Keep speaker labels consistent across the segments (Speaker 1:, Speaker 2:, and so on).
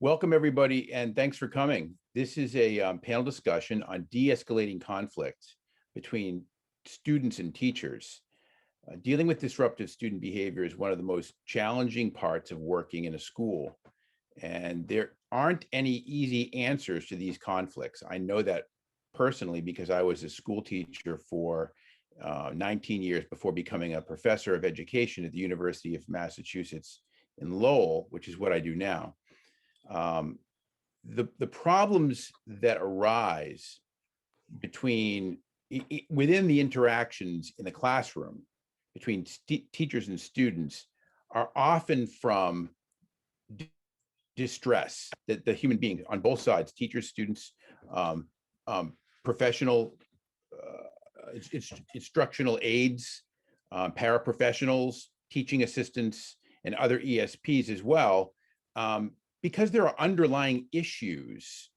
Speaker 1: Welcome, everybody, and thanks for coming. This is a panel discussion on de-escalating conflict between students and teachers. Dealing with disruptive student behavior is one of the most challenging parts of working in a school, and there aren't any easy answers to these conflicts. I know that personally because I was a school teacher for 19 years before becoming a professor of education at the University of Massachusetts in Lowell, which is what I do now. The problems that arise within the interactions in the classroom between teachers and students are often from distress that the human beings on both sides, teachers, students, professional instructional aides, paraprofessionals, teaching assistants, and other ESPs as well, because there are underlying issues,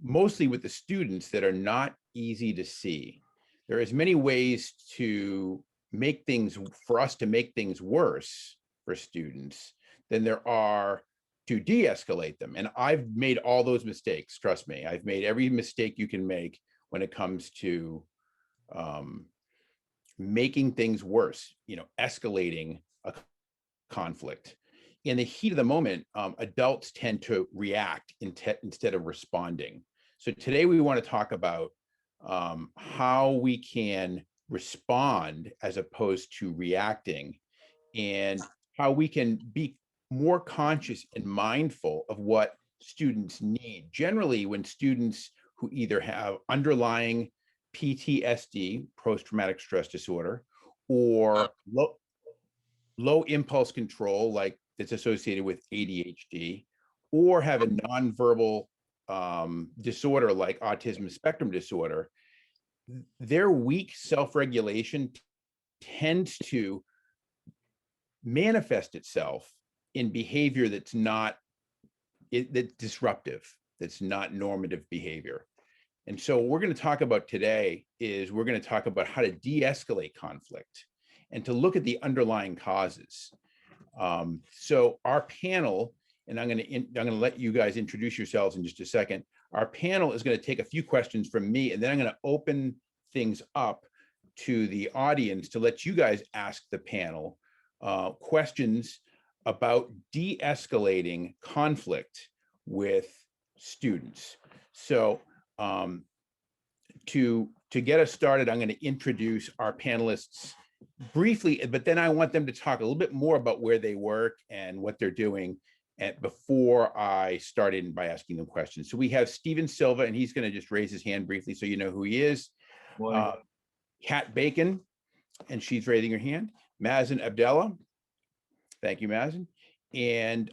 Speaker 1: mostly with the students, that are not easy to see. There are as many ways to make things, for us to make things worse for students than there are to de-escalate them. And I've made all those mistakes, trust me. I've made every mistake you can make when it comes to making things worse, escalating a conflict. In the heat of the moment, adults tend to react instead of responding. So today we want to talk about how we can respond as opposed to reacting, and how we can be more conscious and mindful of what students need. Generally, when students who either have underlying PTSD, post-traumatic stress disorder, or low impulse control, like that's associated with ADHD, or have a nonverbal disorder like autism spectrum disorder, their weak self-regulation tends to manifest itself in behavior that's disruptive, that's not normative behavior. And so what we're going to talk about today is we're going to talk about how to de-escalate conflict and to look at the underlying causes. So our panel, and I'm going to let you guys introduce yourselves in just a second. Our panel is going to take a few questions from me, and then I'm going to open things up to the audience to let you guys ask the panel questions about de-escalating conflict with students. So to get us started, I'm going to introduce our panelists briefly, but then I want them to talk a little bit more about where they work and what they're doing before I start in by asking them questions. So we have Stephen Silva, and he's going to just raise his hand briefly so you know who he is. Kat Bacon, and she's raising her hand. Mazen Abdallah. Thank you, Mazen. And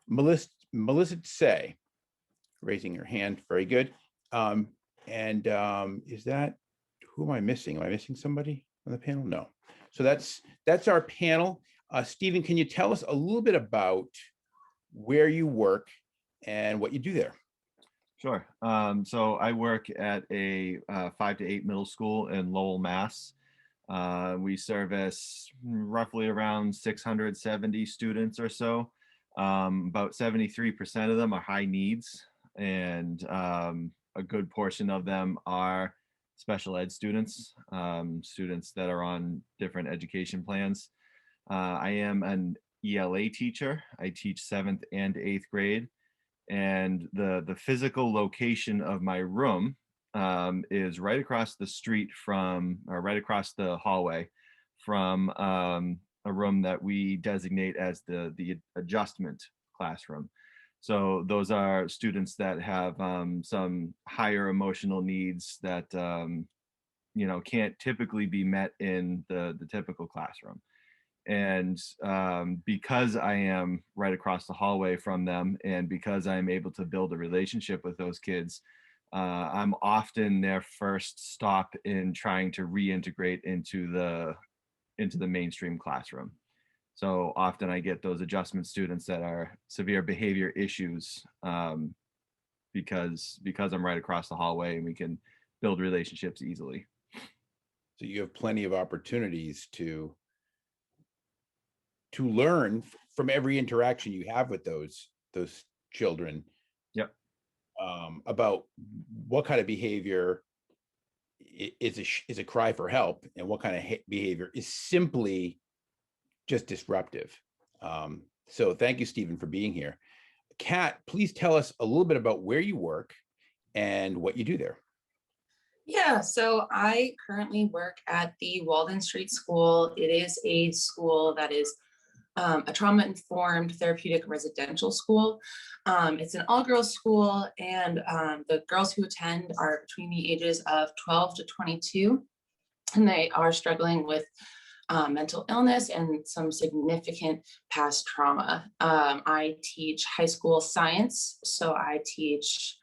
Speaker 1: Melissa Say, raising her hand. Very good. Is that, who am I missing? Am I missing somebody on the panel? No. So that's our panel. Stephen, can you tell us a little bit about where you work and what you do there?
Speaker 2: Sure. So I work at a 5 to 8 middle school in Lowell, Mass. We service roughly around 670 students or so. About 73% of them are high needs, and a good portion of them are special ed students, students that are on different education plans. I am an ELA teacher. I teach 7th and 8th grade, and the physical location of my room is right across the street from, or right across the hallway from a room that we designate as the adjustment classroom. So those are students that have some higher emotional needs that can't typically be met in the typical classroom. And because I am right across the hallway from them, and because I'm able to build a relationship with those kids, I'm often their first stop in trying to reintegrate into the mainstream classroom. So often I get those adjustment students that are severe behavior issues because I'm right across the hallway and we can build relationships easily.
Speaker 1: So you have plenty of opportunities to learn from every interaction you have with those children
Speaker 2: Yep.
Speaker 1: about what kind of behavior is a cry for help and what kind of behavior is simply just disruptive. So thank you, Stephen, for being here. Kat, please tell us a little bit about where you work and what you do there.
Speaker 3: Yeah, so I currently work at the Walden Street School. It is a school that is a trauma-informed therapeutic residential school. It's an all-girls school, and the girls who attend are between the ages of 12 to 22, and they are struggling with mental illness and some significant past trauma. I teach high school science, so I teach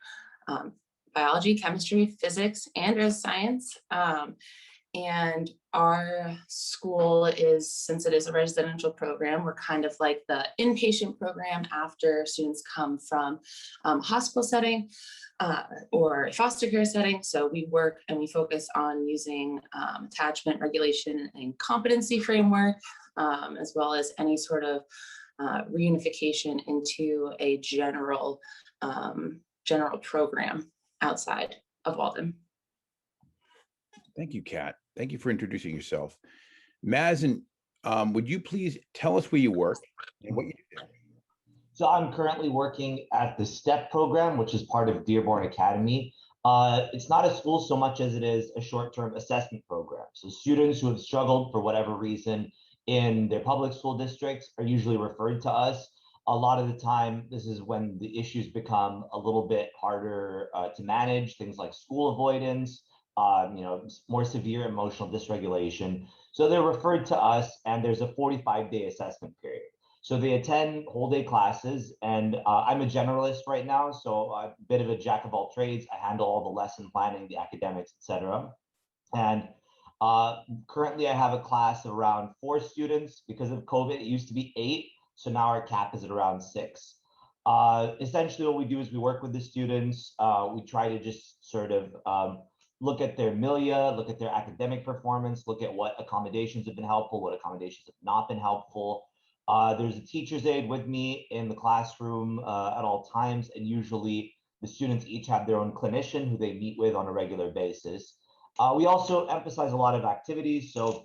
Speaker 3: biology, chemistry, physics, and earth science. And our school is, since it is a residential program, we're kind of like the inpatient program after students come from hospital setting or a foster care setting. So we work and we focus on using attachment, regulation, and competency framework, as well as any sort of reunification into a general program outside of Walden.
Speaker 1: Thank you, Kat. Thank you for introducing yourself. Mazen, would you please tell us where you work and what you do there?
Speaker 4: So I'm currently working at the STEP program, which is part of Dearborn Academy. It's not a school so much as it is a short-term assessment program. So students who have struggled for whatever reason in their public school districts are usually referred to us. A lot of the time, this is when the issues become a little bit harder to manage, things like school avoidance, more severe emotional dysregulation. So they're referred to us, and there's a 45-day assessment period. So they attend whole day classes, and I'm a generalist right now, so I'm a bit of a jack of all trades. I handle all the lesson planning, the academics, etc. And currently I have a class of around 4 students. Because of COVID, it used to be 8, so now our cap is at around 6. Essentially what we do is we work with the students. We try to just sort of look at their milieu, look at their academic performance, look at what accommodations have been helpful, what accommodations have not been helpful. There's a teacher's aide with me in the classroom at all times, and usually the students each have their own clinician who they meet with on a regular basis. We also emphasize a lot of activities, so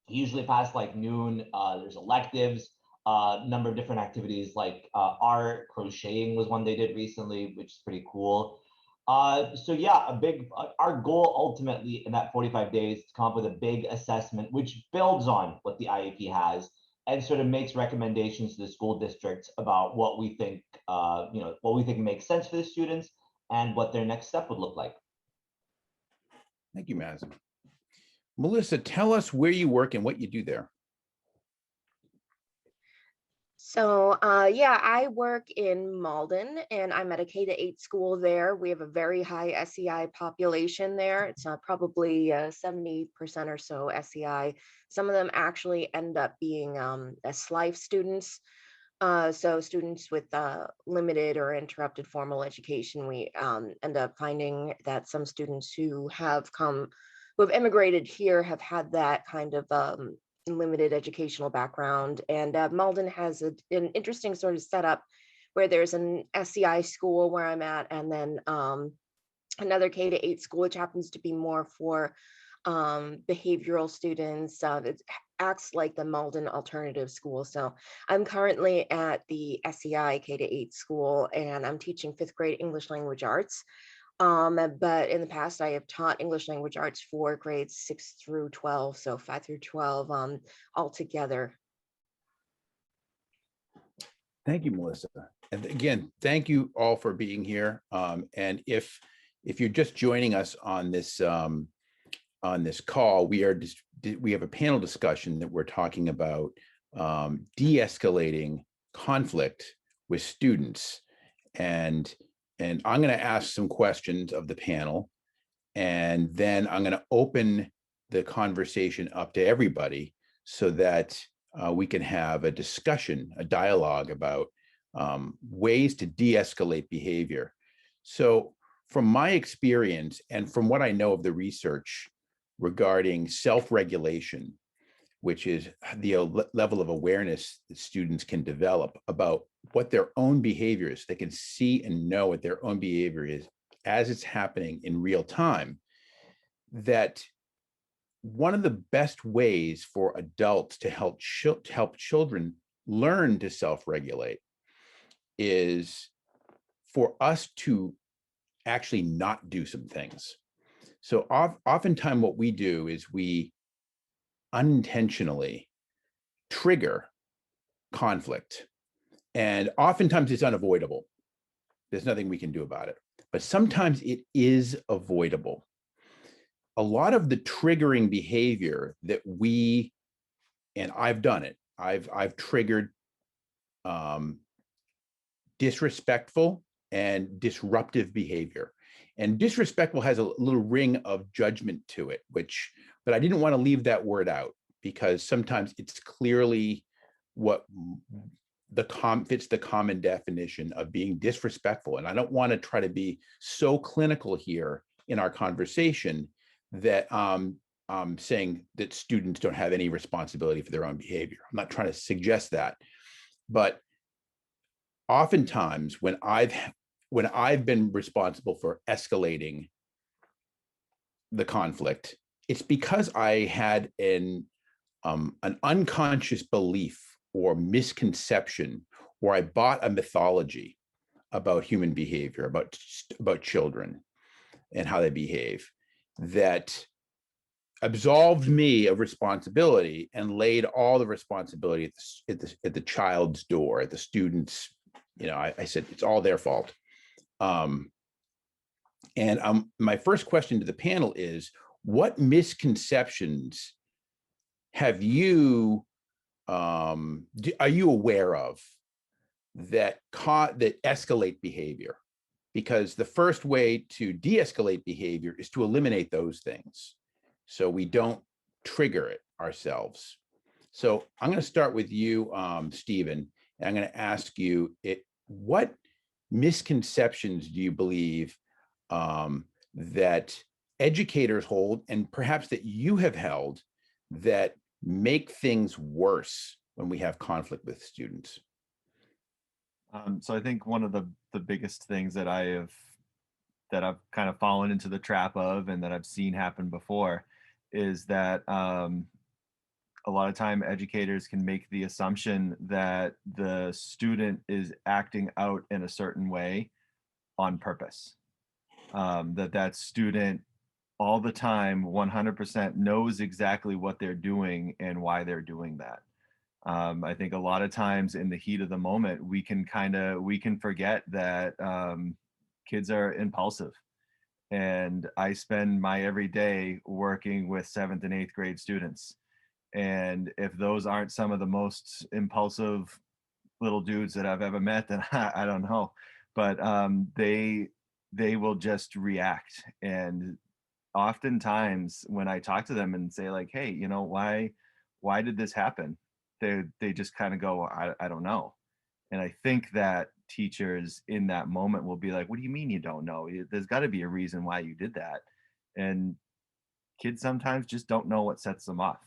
Speaker 4: usually past like noon, there's electives, a number of different activities like art, crocheting was one they did recently, which is pretty cool. So yeah, our goal ultimately in that 45 days is to come up with a big assessment, which builds on what the IEP has and sort of makes recommendations to the school districts about what we think, what we think makes sense for the students and what their next step would look like.
Speaker 1: Thank you, Mazen. Melissa, tell us where you work and what you do there.
Speaker 5: So yeah, I work in Malden, and I'm at a K-8 school there. We have a very high SEI population there. It's probably 70% or so SEI. Some of them actually end up being SLIFE students. So students with limited or interrupted formal education. We end up finding that some students who have immigrated here have had that kind of limited educational background. And Malden has an interesting sort of setup where there's an SEI school where I'm at, and then another K-8 school, which happens to be more for behavioral students. It acts like the Malden Alternative School. So I'm currently at the SEI K-8 school, and I'm teaching 5th grade English language arts. But in the past, I have taught English language arts for grades 6 through 12, so 5 through 12 altogether.
Speaker 1: Thank you, Melissa. And again, thank you all for being here. And if you're just joining us on this call, we have a panel discussion that we're talking about de-escalating conflict with students. And I'm going to ask some questions of the panel, and then I'm going to open the conversation up to everybody so that we can have a discussion, a dialogue about ways to de-escalate behavior. So from my experience and from what I know of the research regarding self-regulation, which is the level of awareness that students can develop about what their own behavior is. They can see and know what their own behavior is as it's happening in real time. That one of the best ways for adults to help children learn to self-regulate is for us to actually not do some things. So oftentimes what we do is we unintentionally trigger conflict. And oftentimes it's unavoidable. There's nothing we can do about it. But sometimes it is avoidable. A lot of the triggering behavior that we, and I've done it, I've triggered disrespectful and disruptive behavior. And disrespectful has a little ring of judgment to it, but I didn't want to leave that word out because sometimes it's clearly what fits the common definition of being disrespectful. And I don't want to try to be so clinical here in our conversation that I'm saying that students don't have any responsibility for their own behavior. I'm not trying to suggest that, but oftentimes when I've been responsible for escalating the conflict, it's because I had an unconscious belief or misconception, or I bought a mythology about human behavior, about children and how they behave, that absolved me of responsibility and laid all the responsibility at the child's door, at the student's. I said it's all their fault. My first question to the panel is, what misconceptions have you are you aware of that escalate behavior? Because the first way to de-escalate behavior is to eliminate those things, so we don't trigger it ourselves. So I'm going to start with you, Stephen, and I'm going to ask you, what misconceptions do you believe that educators hold, and perhaps that you have held, that make things worse when we have conflict with students?
Speaker 2: So I think one of the biggest things that I've kind of fallen into the trap of, and that I've seen happen before, is that a lot of time educators can make the assumption that the student is acting out in a certain way on purpose. That student all the time 100% knows exactly what they're doing and why they're doing that. I think a lot of times in the heat of the moment, we can forget that kids are impulsive. And I spend my every day working with 7th and 8th grade students. And if those aren't some of the most impulsive little dudes that I've ever met, then I don't know. But they will just react. And oftentimes when I talk to them and say like, hey, why did this happen? They just kind of go, I don't know. And I think that teachers in that moment will be like, what do you mean you don't know? There's got to be a reason why you did that. And kids sometimes just don't know what sets them off.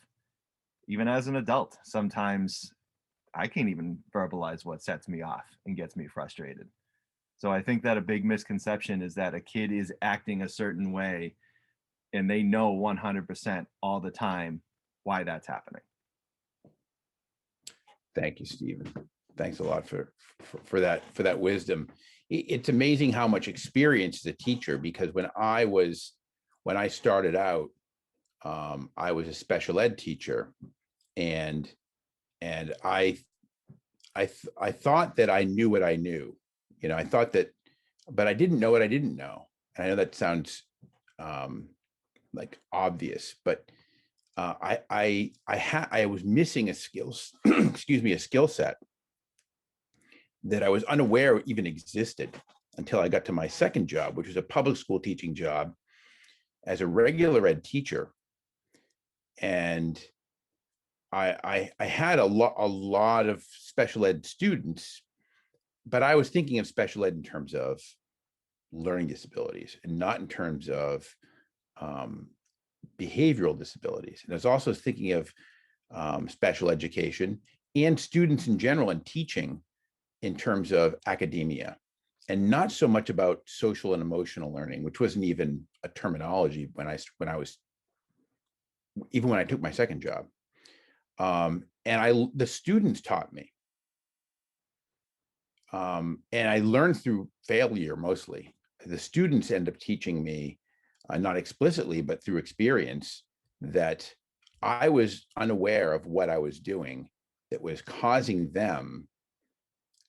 Speaker 2: Even as an adult, sometimes I can't even verbalize what sets me off and gets me frustrated. So I think that a big misconception is that a kid is acting a certain way and they know 100% all the time why that's happening.
Speaker 1: Thank you, Stephen. Thanks a lot for that wisdom. It's amazing how much experience as a teacher, because when I started out, I was a special ed teacher, and I thought that I knew what I knew. I thought that, but I didn't know what I didn't know. And I know that sounds like obvious, but I was missing a skills, a skill set that I was unaware even existed until I got to my second job, which was a public school teaching job as a regular ed teacher. And I had a lot of special ed students, but I was thinking of special ed in terms of learning disabilities and not in terms of behavioral disabilities. And I was also thinking of special education, and students in general and teaching in terms of academia, and not so much about social and emotional learning, which wasn't even a terminology when I was, even when I took my second job. And the students taught me. And I learned through failure mostly. The students end up teaching me, not explicitly, but through experience, that I was unaware of what I was doing that was causing them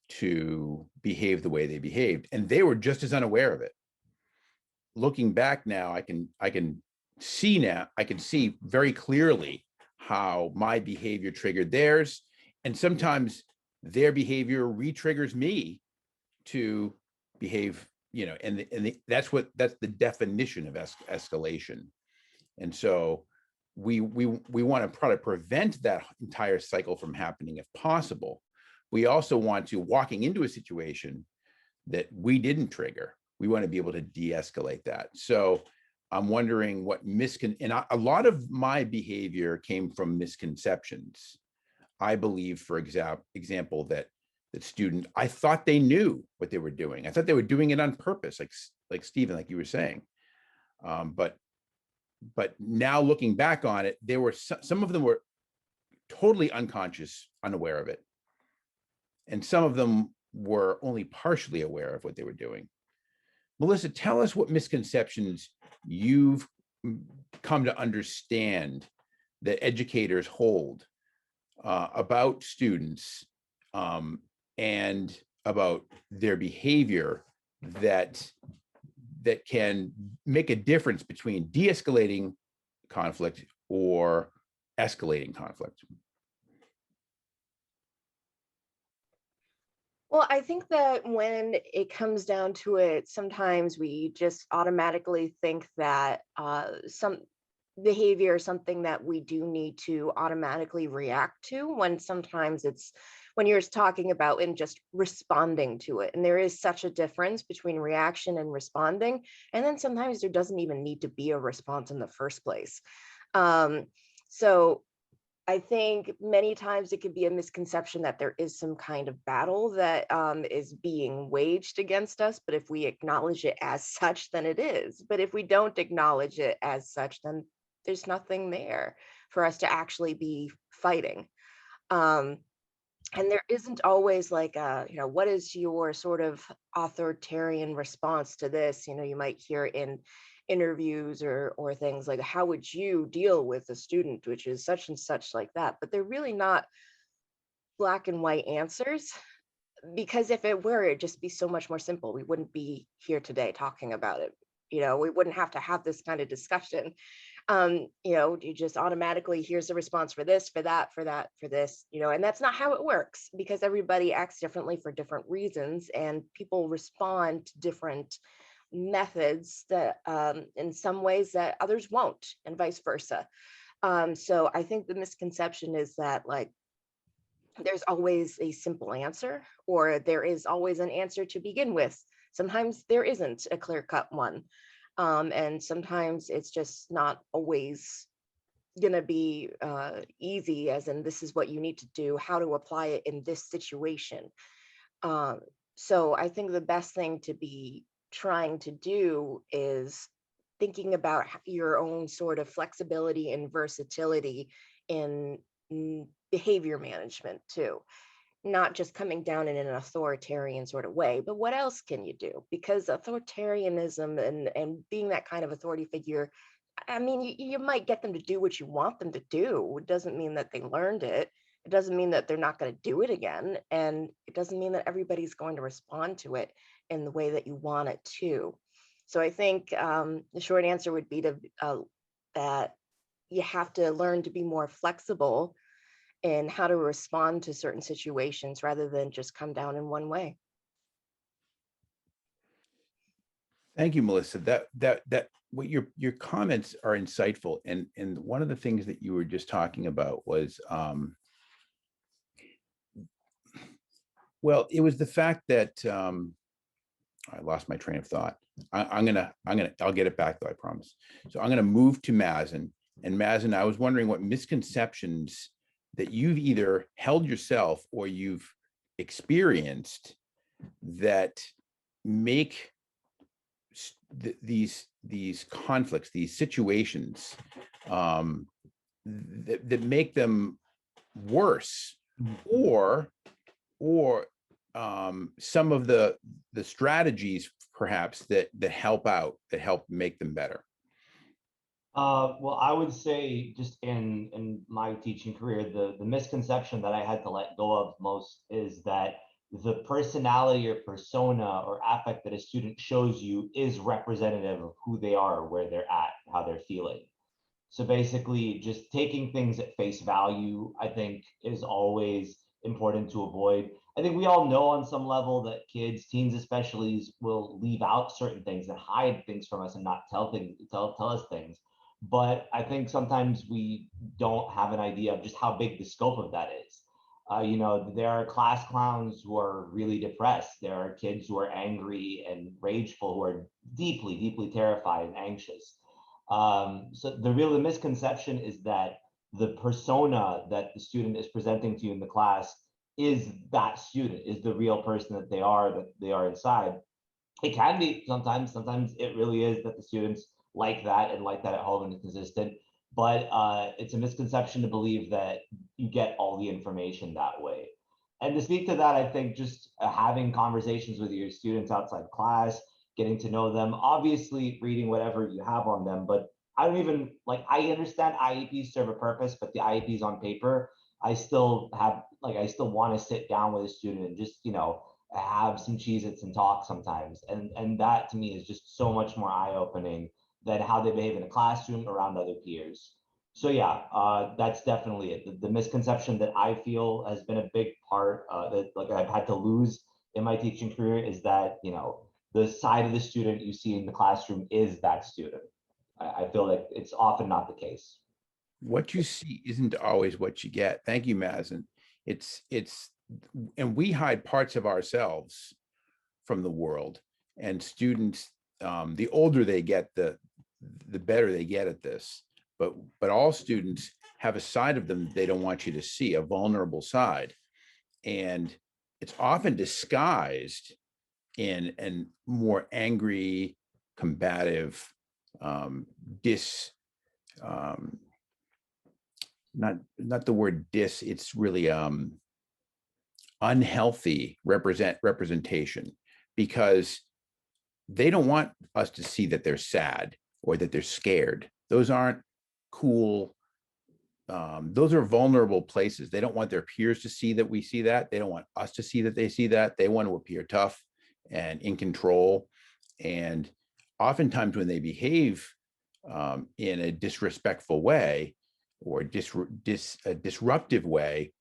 Speaker 1: to behave the way they behaved. And they were just as unaware of it. Looking back now, I can see very clearly how my behavior triggered theirs. And sometimes their behavior re-triggers me to behave, that's the definition of escalation. And so we want to try to prevent that entire cycle from happening if possible. We also want to, walking into a situation that we didn't trigger, we want to be able to de-escalate that. So I'm wondering what a lot of my behavior came from misconceptions. I believe, for example, that student, I thought they knew what they were doing. I thought they were doing it on purpose, like Stephen, like you were saying. But now looking back on it, there were some of them were totally unconscious, unaware of it. And some of them were only partially aware of what they were doing. Melissa, tell us what misconceptions you've come to understand that educators hold about students and about their behavior that can make a difference between de-escalating conflict or escalating conflict.
Speaker 5: Well, I think that when it comes down to it, sometimes we just automatically think that some behavior is something that we do need to automatically react to, when sometimes it's when you're talking about and just responding to it. And there is such a difference between reaction and responding. And then sometimes there doesn't even need to be a response in the first place. So I think many times it could be a misconception that there is some kind of battle that is being waged against us. But if we acknowledge it as such, then it is. But if we don't acknowledge it as such, then there's nothing there for us to actually be fighting. And there isn't always like what is your sort of authoritarian response to this? You might hear in interviews or things like, how would you deal with a student which is such and such, like that? But they're really not black and white answers, because if it were, it'd just be so much more simple. We wouldn't be here today talking about it. We wouldn't have to have this kind of discussion. You just automatically, here's the response for this, for that, for that, for this, and that's not how it works, because everybody acts differently for different reasons, and people respond to different methods that in some ways that others won't, and vice versa. So I think the misconception is that, like, there's always a simple answer, or there is always an answer to begin with. Sometimes there isn't a clear-cut one. And sometimes it's just not always going to be easy, as in, this is what you need to do, how to apply it in this situation. So I think the best thing to be trying to do is thinking about your own sort of flexibility and versatility in behavior management too. Not just coming down in an authoritarian sort of way, but what else can you do? Because authoritarianism and being that kind of authority figure, I mean, you might get them to do what you want them to do. It doesn't mean that they learned it. It doesn't mean that they're not going to do it again. And it doesn't mean that everybody's going to respond to it in the way that you want it to. So I think the short answer would be that you have to learn to be more flexible and how to respond to certain situations rather than just come down in one way.
Speaker 1: Thank you, Melissa. What your comments are insightful. And one of the things that you were just talking about was, well, it was the fact that I lost my train of thought. I'll get it back though, I promise. So I'm gonna move to Mazen. And Mazen, I was wondering what misconceptions that you've either held yourself or you've experienced that make these conflicts, these situations, that make them worse, or some of the strategies perhaps that help out, that help make them better?
Speaker 4: Well, I would say just in my teaching career, the misconception that I had to let go of most is that the personality or persona or affect that a student shows you is representative of who they are, where they're at, how they're feeling. So basically, just taking things at face value, I think, is always important to avoid. I think we all know on some level that kids, teens especially, will leave out certain things and hide things from us and not tell us things. But I think sometimes we don't have an idea of just how big the scope of that is. There are class clowns who are really depressed. There are kids who are angry and rageful, who are deeply, deeply terrified and anxious. So the misconception is that the persona that the student is presenting to you in the class is that student, is the real person that they are inside. It can be sometimes it really is that the students like that and like that at home and is consistent. But it's a misconception to believe that you get all the information that way. And to speak to that, I think just having conversations with your students outside class, getting to know them, obviously reading whatever you have on them. But I don't even I understand IEPs serve a purpose, but the IEPs on paper, I still want to sit down with a student and just, have some Cheez-Its and talk sometimes. And that to me is just so much more eye-opening than how they behave in a classroom around other peers. So yeah, that's definitely it. The misconception that I feel has been a big part that I've had to lose in my teaching career is that, the side of the student you see in the classroom is that student. I feel like it's often not the case.
Speaker 1: What you see isn't always what you get. Thank you, Mazen. It's and we hide parts of ourselves from the world, and students, the older they get, the better they get at this. But all students have a side of them they don't want you to see, a vulnerable side, and it's often disguised in a more angry, combative, not the word dis, it's really unhealthy representation, because they don't want us to see that they're sad or that they're scared. Those aren't cool. Those are vulnerable places. They don't want their peers to see that we see that. They don't want us to see that they see that. They want to appear tough and in control. And oftentimes when they behave in a disrespectful way or a disruptive way,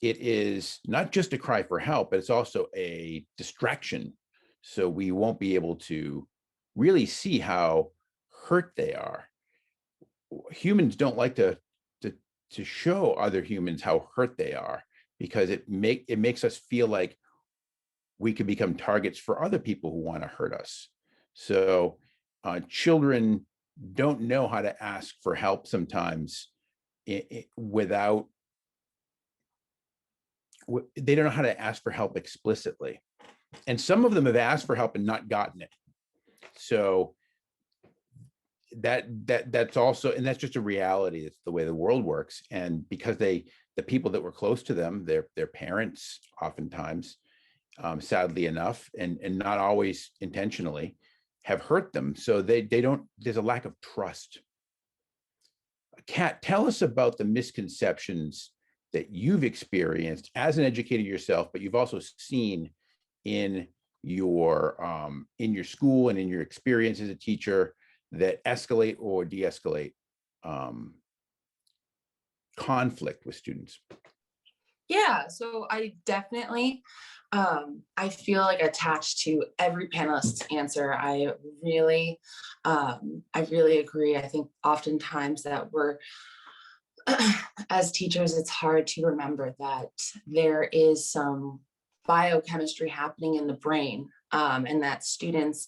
Speaker 1: it is not just a cry for help, but it's also a distraction. So we won't be able to really see how hurt they are. Humans don't like to show other humans how hurt they are, because it makes us feel like we could become targets for other people who want to hurt us. So children don't know how to ask for help sometimes without, they don't know how to ask for help explicitly. And some of them have asked for help and not gotten it. So that's also, and that's just a reality. It's the way the world works. And because the people that were close to them, their parents, oftentimes, sadly enough, and not always intentionally, have hurt them. So they don't, there's a lack of trust. Kat, tell us about the misconceptions that you've experienced as an educator yourself, but you've also seen in your school and in your experience as a teacher, that escalate or de-escalate conflict with students.
Speaker 3: Yeah, so I definitely, I feel like attached to every panelist's answer. I really agree. I think oftentimes that we're, as teachers, it's hard to remember that there is some biochemistry happening in the brain, and that students,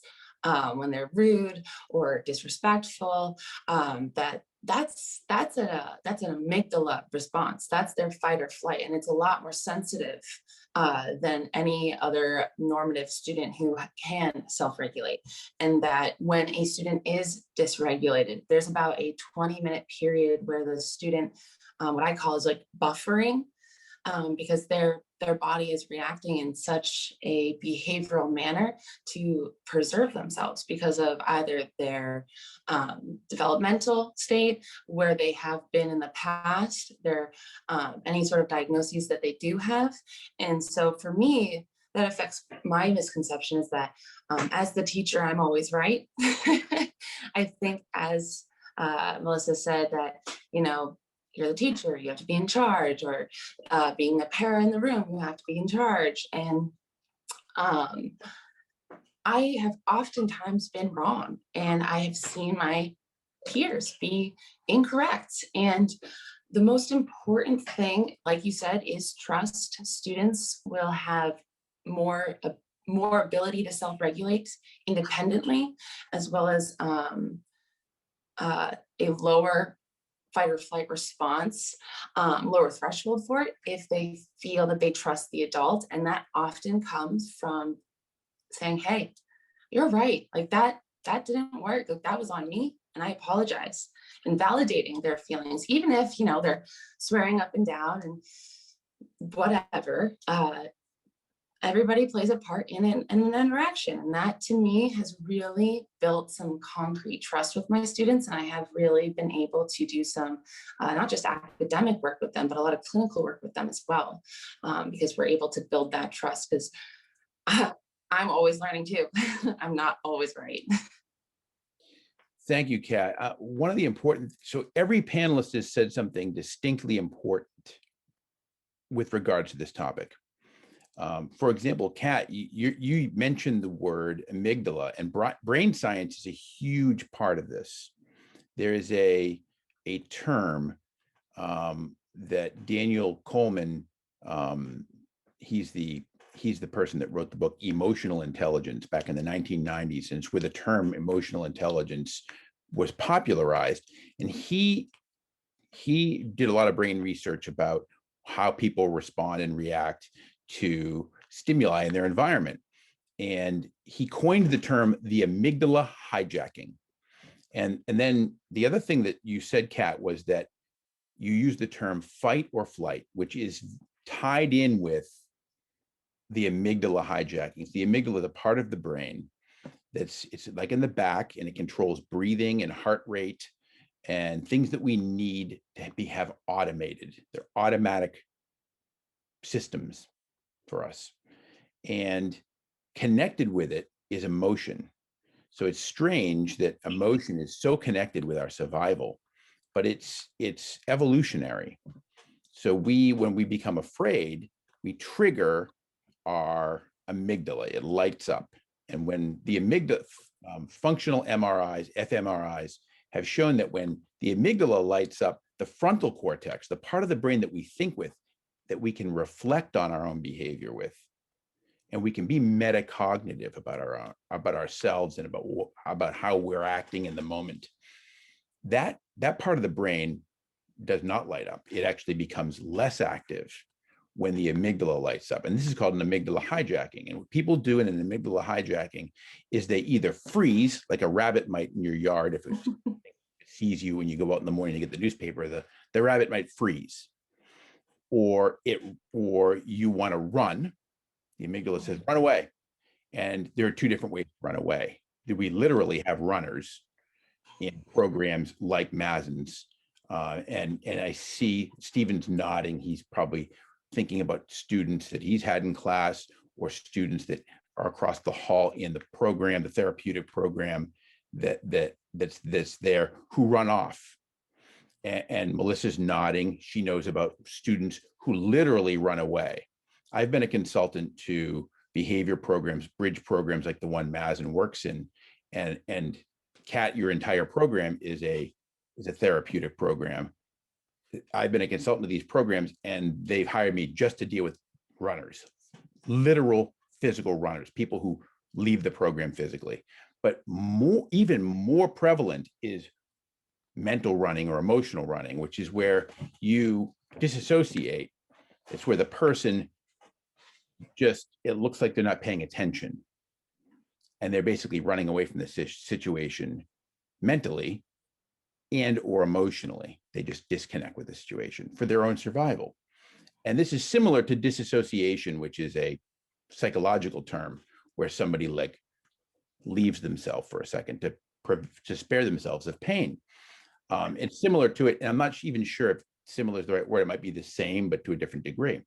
Speaker 3: when they're rude or disrespectful, that that's an amygdala response. That's their fight or flight, and it's a lot more sensitive than any other normative student who can self-regulate. And that when a student is dysregulated, there's about a 20-minute period where the student, what I call is like buffering, because their body is reacting in such a behavioral manner to preserve themselves because of either their developmental state, where they have been in the past, their any sort of diagnoses that they do have. And so for me, that affects my misconception is that as the teacher, I'm always right. I think, as Melissa said, that, you know, you're the teacher, you have to be in charge, or being a para in the room, you have to be in charge. And I have oftentimes been wrong, and I have seen my peers be incorrect. And the most important thing, like you said, is trust. Students will have more ability to self-regulate independently, as well as a lower fight or flight response, lower threshold for it, if they feel that they trust the adult. And that often comes from saying, hey, you're right, like that didn't work, like that was on me, and I apologize, and validating their feelings, even if, you know, they're swearing up and down and whatever. Everybody plays a part in an interaction. And that, to me, has really built some concrete trust with my students. And I have really been able to do some, not just academic work with them, but a lot of clinical work with them as well, because we're able to build that trust, because I'm always learning too. I'm not always right.
Speaker 1: Thank you, Kat. One of the important, so every panelist has said something distinctly important with regards to this topic. For example, Kat, you mentioned the word amygdala, and brain science is a huge part of this. There is a term that Daniel Coleman, he's the person that wrote the book Emotional Intelligence back in the 1990s, and it's where the term emotional intelligence was popularized. And he did a lot of brain research about how people respond and react to stimuli in their environment. And he coined the term the amygdala hijacking. And then the other thing that you said, Kat, was that you used the term fight or flight, which is tied in with the amygdala hijacking. It's the amygdala, the part of the brain it's like in the back, and it controls breathing and heart rate and things that we need to have automated. They're automatic systems for us. And connected with it is emotion. So it's strange that emotion is so connected with our survival, but it's evolutionary. So when we become afraid, we trigger our amygdala, it lights up. And when the amygdala, functional MRIs, fMRIs, have shown that when the amygdala lights up, the frontal cortex, the part of the brain that we think with, that we can reflect on our own behavior with, and we can be metacognitive about ourselves and about how we're acting in the moment. That part of the brain does not light up. It actually becomes less active when the amygdala lights up. And this is called an amygdala hijacking. And what people do in an amygdala hijacking is they either freeze, like a rabbit might in your yard. If it sees you when you go out in the morning to get the newspaper, the rabbit might freeze. Or you want to run. The amygdala says, run away. And there are two different ways to run away. We literally have runners in programs like Mazen's. And I see Stephen's nodding. He's probably thinking about students that he's had in class, or students that are across the hall in the program, the therapeutic program that's there, who run off. And Melissa's nodding. She knows about students who literally run away. I've been a consultant to behavior programs, bridge programs like the one Mazen works in, and Kat, your entire program is a therapeutic program. I've been a consultant to these programs, and they've hired me just to deal with runners, literal physical runners, people who leave the program physically. But even more prevalent is mental running or emotional running, which is where you disassociate. It's where the person it looks like they're not paying attention. And they're basically running away from the situation mentally and or emotionally. They just disconnect with the situation for their own survival. And this is similar to disassociation, which is a psychological term where somebody like leaves themselves for a second to spare themselves of pain. It's similar to it, and I'm not even sure if similar is the right word. It might be the same, but to a different degree.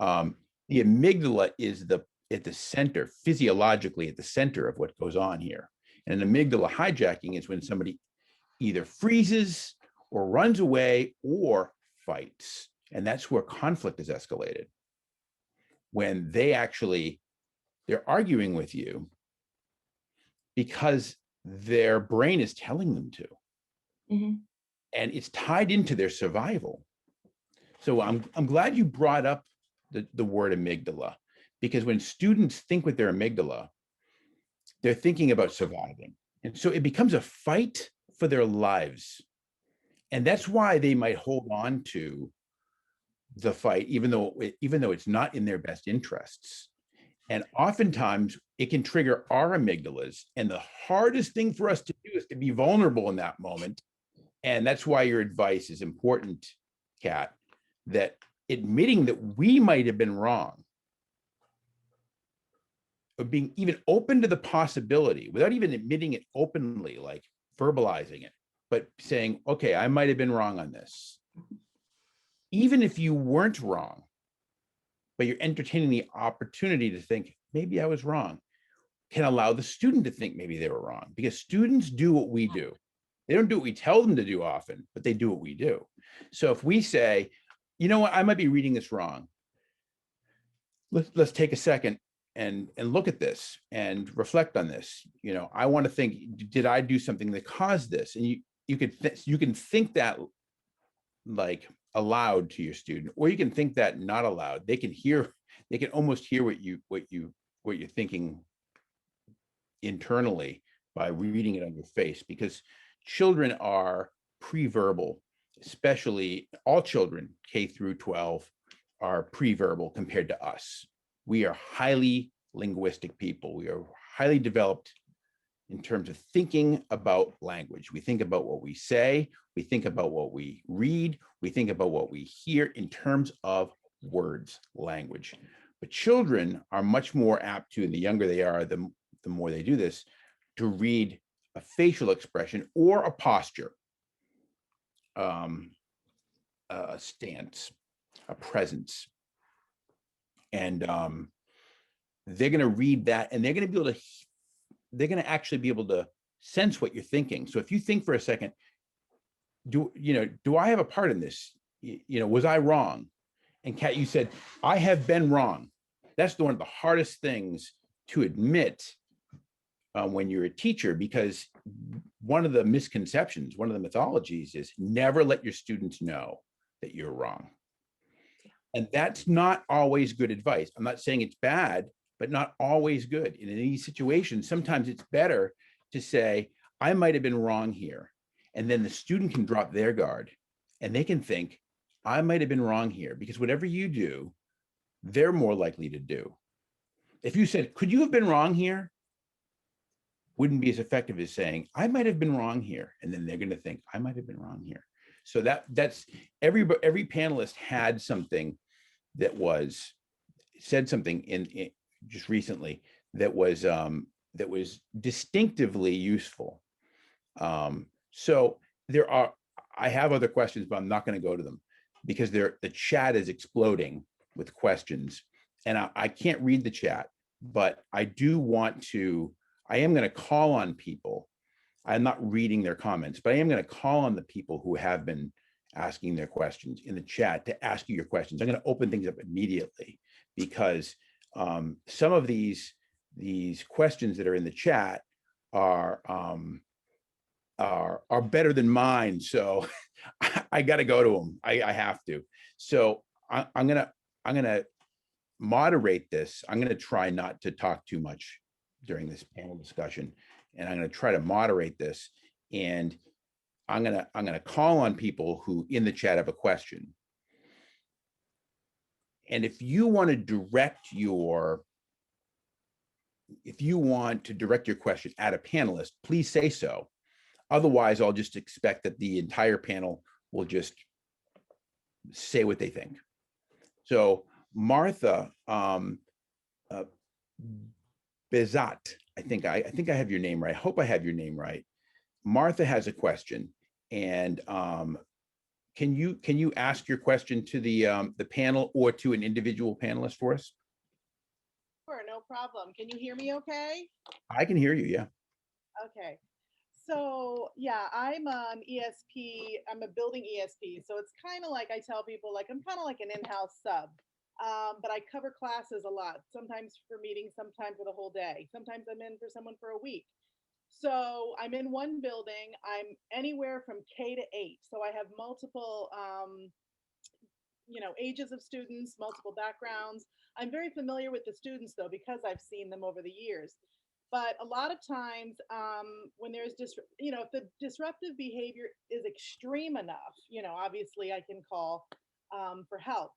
Speaker 1: The amygdala is at the center, physiologically at the center of what goes on here. And an amygdala hijacking is when somebody either freezes or runs away or fights. And that's where conflict is escalated. When they're arguing with you because their brain is telling them to.
Speaker 3: Mm-hmm.
Speaker 1: And it's tied into their survival. So I'm glad you brought up the word amygdala, because when students think with their amygdala, they're thinking about surviving. And so it becomes a fight for their lives. And that's why they might hold on to the fight, even though it's not in their best interests. And oftentimes it can trigger our amygdalas. And the hardest thing for us to do is to be vulnerable in that moment. And that's why your advice is important, Kat, that admitting that we might have been wrong, or being even open to the possibility without even admitting it openly, like verbalizing it, but saying, okay, I might have been wrong on this. Even if you weren't wrong, but you're entertaining the opportunity to think, maybe I was wrong, can allow the student to think maybe they were wrong, because students do what we do. They don't do what we tell them to do often, but they do what we do. So if we say, you know what, I might be reading this wrong. Let's take a second and look at this and reflect on this. You know, I want to think, did I do something that caused this? And you can think that like aloud to your student, or you can think that not aloud. They can almost hear what you're thinking internally by reading it on your face, because children are pre-verbal, especially all children K through 12 are pre-verbal compared to us. We are highly linguistic people. We are highly developed in terms of thinking about language. We think about what we say, we think about what we read, we think about what we hear in terms of words, language. But children are much more apt to, and the younger they are, the more they do this, to read a facial expression or a posture, a stance, a presence. And they're going to read that, and they're going to actually be able to sense what you're thinking. So if you think for a second, do I have a part in this? Was I wrong? And Kat, you said, I have been wrong. That's one of the hardest things to admit when you're a teacher, because one of the misconceptions, one of the mythologies is never let your students know that you're wrong. And that's not always good advice. I'm not saying it's bad, but not always good. And in these situations, sometimes it's better to say, I might have been wrong here. And then the student can drop their guard and they can think, I might have been wrong here, because whatever you do, they're more likely to do. If you said, could you have been wrong here? Wouldn't be as effective as saying, I might have been wrong here. And then they're going to think, I might have been wrong here. So that's every panelist had something that said something in just recently that was distinctively useful. So I have other questions, but I'm not going to go to them because the chat is exploding with questions, and I can't read the chat, but I am going to call on people. I'm not reading their comments, but I am going to call on the people who have been asking their questions in the chat to ask you your questions. I'm going to open things up immediately, because some of these questions that are in the chat are better than mine. So I got to go to them. I have to. So I'm gonna moderate this. I'm gonna try not to talk too much during this panel discussion, and I'm gonna try to moderate this. And I'm gonna call on people who in the chat have a question. And if you want to direct your question at a panelist, please say so. Otherwise, I'll just expect that the entire panel will just say what they think. So Martha Bezzat, I think I have your name right. I hope I have your name right. Martha has a question, and can you ask your question to the panel or to an individual panelist for us?
Speaker 6: Sure, no problem. Can you hear me okay?
Speaker 1: I can hear you, yeah.
Speaker 6: Okay. So yeah, I'm an ESP. I'm a building ESP. So it's kind of like I tell people, like I'm kind of like an in-house sub. But I cover classes a lot, sometimes for meetings, sometimes for the whole day. Sometimes I'm in for someone for a week. So I'm in one building. I'm anywhere from K to 8. So I have multiple ages of students, multiple backgrounds. I'm very familiar with the students though, because I've seen them over the years. But a lot of times when there's if the disruptive behavior is extreme enough, obviously I can call for help.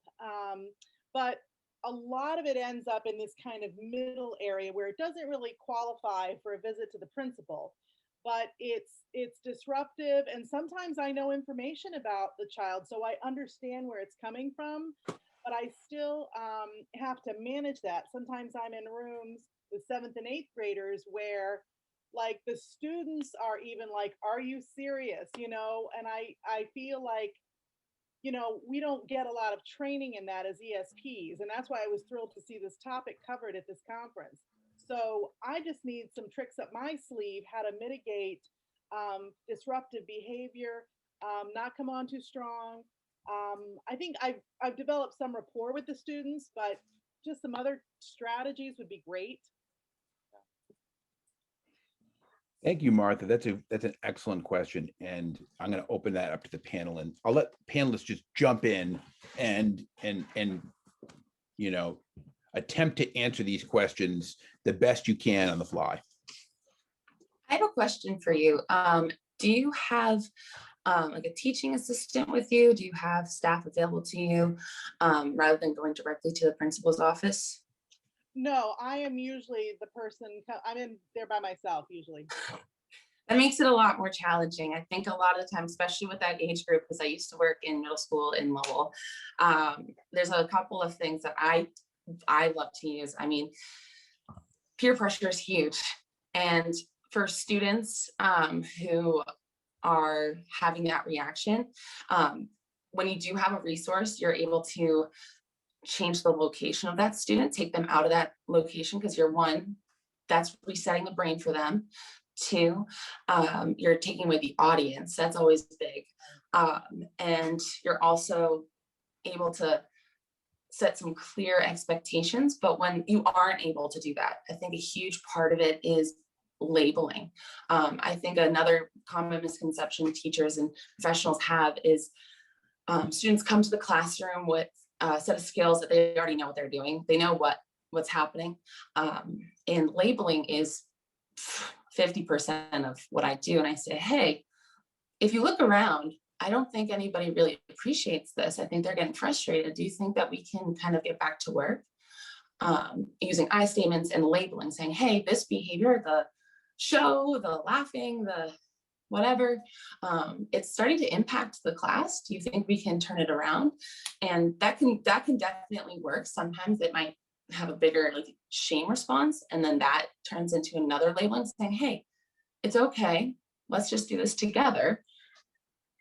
Speaker 6: But a lot of it ends up in this kind of middle area where it doesn't really qualify for a visit to the principal, but it's disruptive, and sometimes I know information about the child, so I understand where it's coming from, but I still have to manage that. Sometimes I'm in rooms with 7th and 8th graders where like the students are even like, are you serious? And I feel like we don't get a lot of training in that as ESPs. And that's why I was thrilled to see this topic covered at this conference. So I just need some tricks up my sleeve, how to mitigate disruptive behavior, not come on too strong. I think I've developed some rapport with the students, but just some other strategies would be great.
Speaker 1: Thank you, Martha. That's an excellent question, and I'm going to open that up to the panel, and I'll let panelists just jump in and attempt to answer these questions the best you can on the fly.
Speaker 3: I have a question for you. Do you have like a teaching assistant with you? Do you have staff available to you rather than going directly to the principal's office?
Speaker 6: No, I am usually the person, I'm in there by myself usually.
Speaker 3: That makes it a lot more challenging. I think a lot of the time, especially with that age group, because I used to work in middle school in Lowell, there's a couple of things that I love to use. I mean, peer pressure is huge. And for students who are having that reaction, when you do have a resource, you're able to change the location of that student, take them out of that location, because you're one, that's resetting the brain for them. Two, you're taking away the audience. That's always big. And you're also able to set some clear expectations. But when you aren't able to do that, I think a huge part of it is labeling. I think another common misconception teachers and professionals have is students come to the classroom with a set of skills that they already know what they're doing. They know what's happening. And labeling is 50% of what I do. And I say, hey, if you look around, I don't think anybody really appreciates this. I think they're getting frustrated. Do you think that we can kind of get back to work? Using I statements and labeling, saying, hey, this behavior, the show, the laughing, the whatever, it's starting to impact the class. Do you think we can turn it around? And that can definitely work. Sometimes it might have a bigger like shame response, and then that turns into another labeling saying, hey, it's okay, let's just do this together.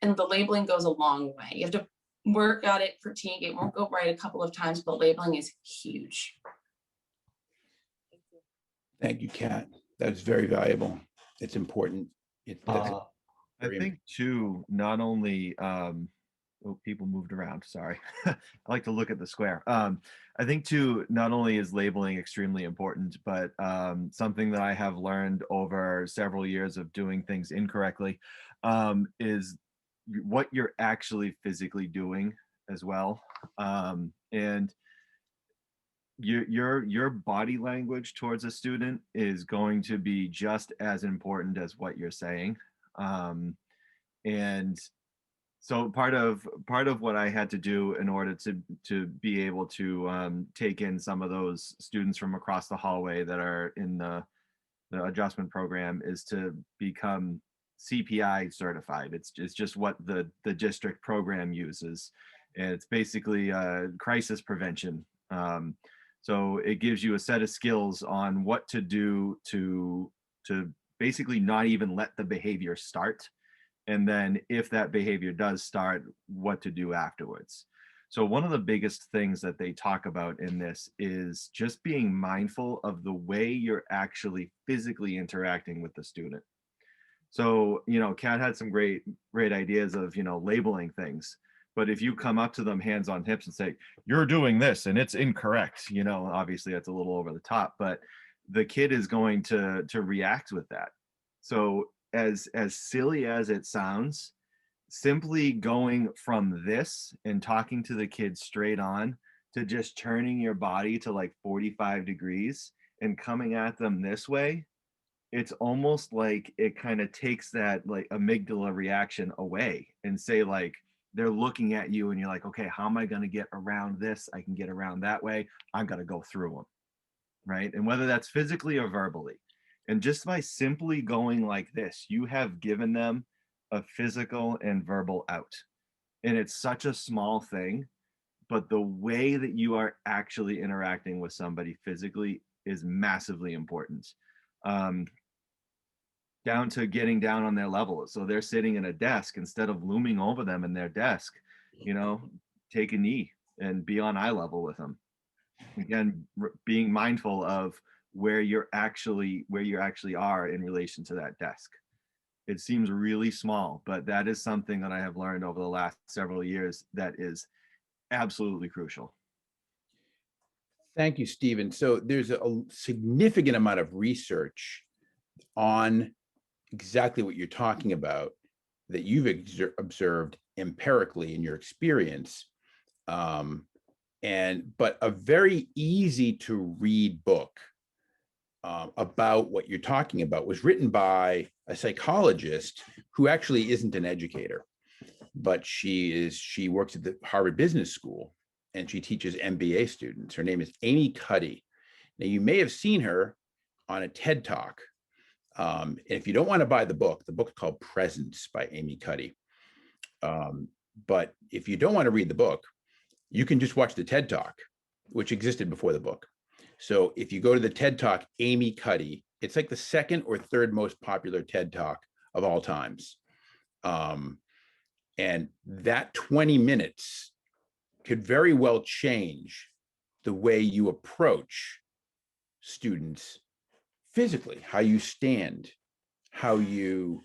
Speaker 3: And the labeling goes a long way. You have to work at it, critique it, won't go right a couple of times, but labeling is huge.
Speaker 1: Thank you, Kat. That's very valuable. It's important.
Speaker 2: I think too, not only people moved around, sorry. I like to look at the square. I think too, not only is labeling extremely important, but something that I have learned over several years of doing things incorrectly is what you're actually physically doing as well. And your body language towards a student is going to be just as important as what you're saying. And so part of what I had to do in order to be able to take in some of those students from across the hallway that are in the adjustment program is to become CPI certified. It's just what the district program uses. And it's basically crisis prevention. So it gives you a set of skills on what to do to basically not even let the behavior start. And then if that behavior does start, what to do afterwards. So one of the biggest things that they talk about in this is just being mindful of the way you're actually physically interacting with the student. So, Kat had some great ideas of, labeling things. But if you come up to them hands on hips and say, you're doing this and it's incorrect, obviously that's a little over the top, but the kid is going to react with that. So as silly as it sounds, simply going from this and talking to the kids straight on to just turning your body to like 45 degrees and coming at them this way, it's almost like it kind of takes that like amygdala reaction away and say like, they're looking at you and you're like, okay, how am I going to get around this? I can get around that way. I'm going to go through them. Right. And whether that's physically or verbally. And just by simply going like this, you have given them a physical and verbal out. And it's such a small thing, but the way that you are actually interacting with somebody physically is massively important. Down to getting down on their level. So they're sitting in a desk, instead of looming over them in their desk, take a knee and be on eye level with them. Again, being mindful of where you actually are in relation to that desk. It seems really small, but that is something that I have learned over the last several years that is absolutely crucial.
Speaker 1: Thank you, Stephen. So there's a significant amount of research on exactly what you're talking about that you've observed empirically in your experience. But a very easy to read book about what you're talking about was written by a psychologist who actually isn't an educator, but she works at the Harvard Business School and she teaches MBA students. Her name is Amy Cuddy. Now you may have seen her on a TED Talk. And if you don't want to buy the book's called Presence by Amy Cuddy. But if you don't want to read the book, you can just watch the TED Talk, which existed before the book. So if you go to the TED Talk, Amy Cuddy, it's like the second or third most popular TED Talk of all times. And that 20 minutes could very well change the way you approach students physically, how you stand, how you,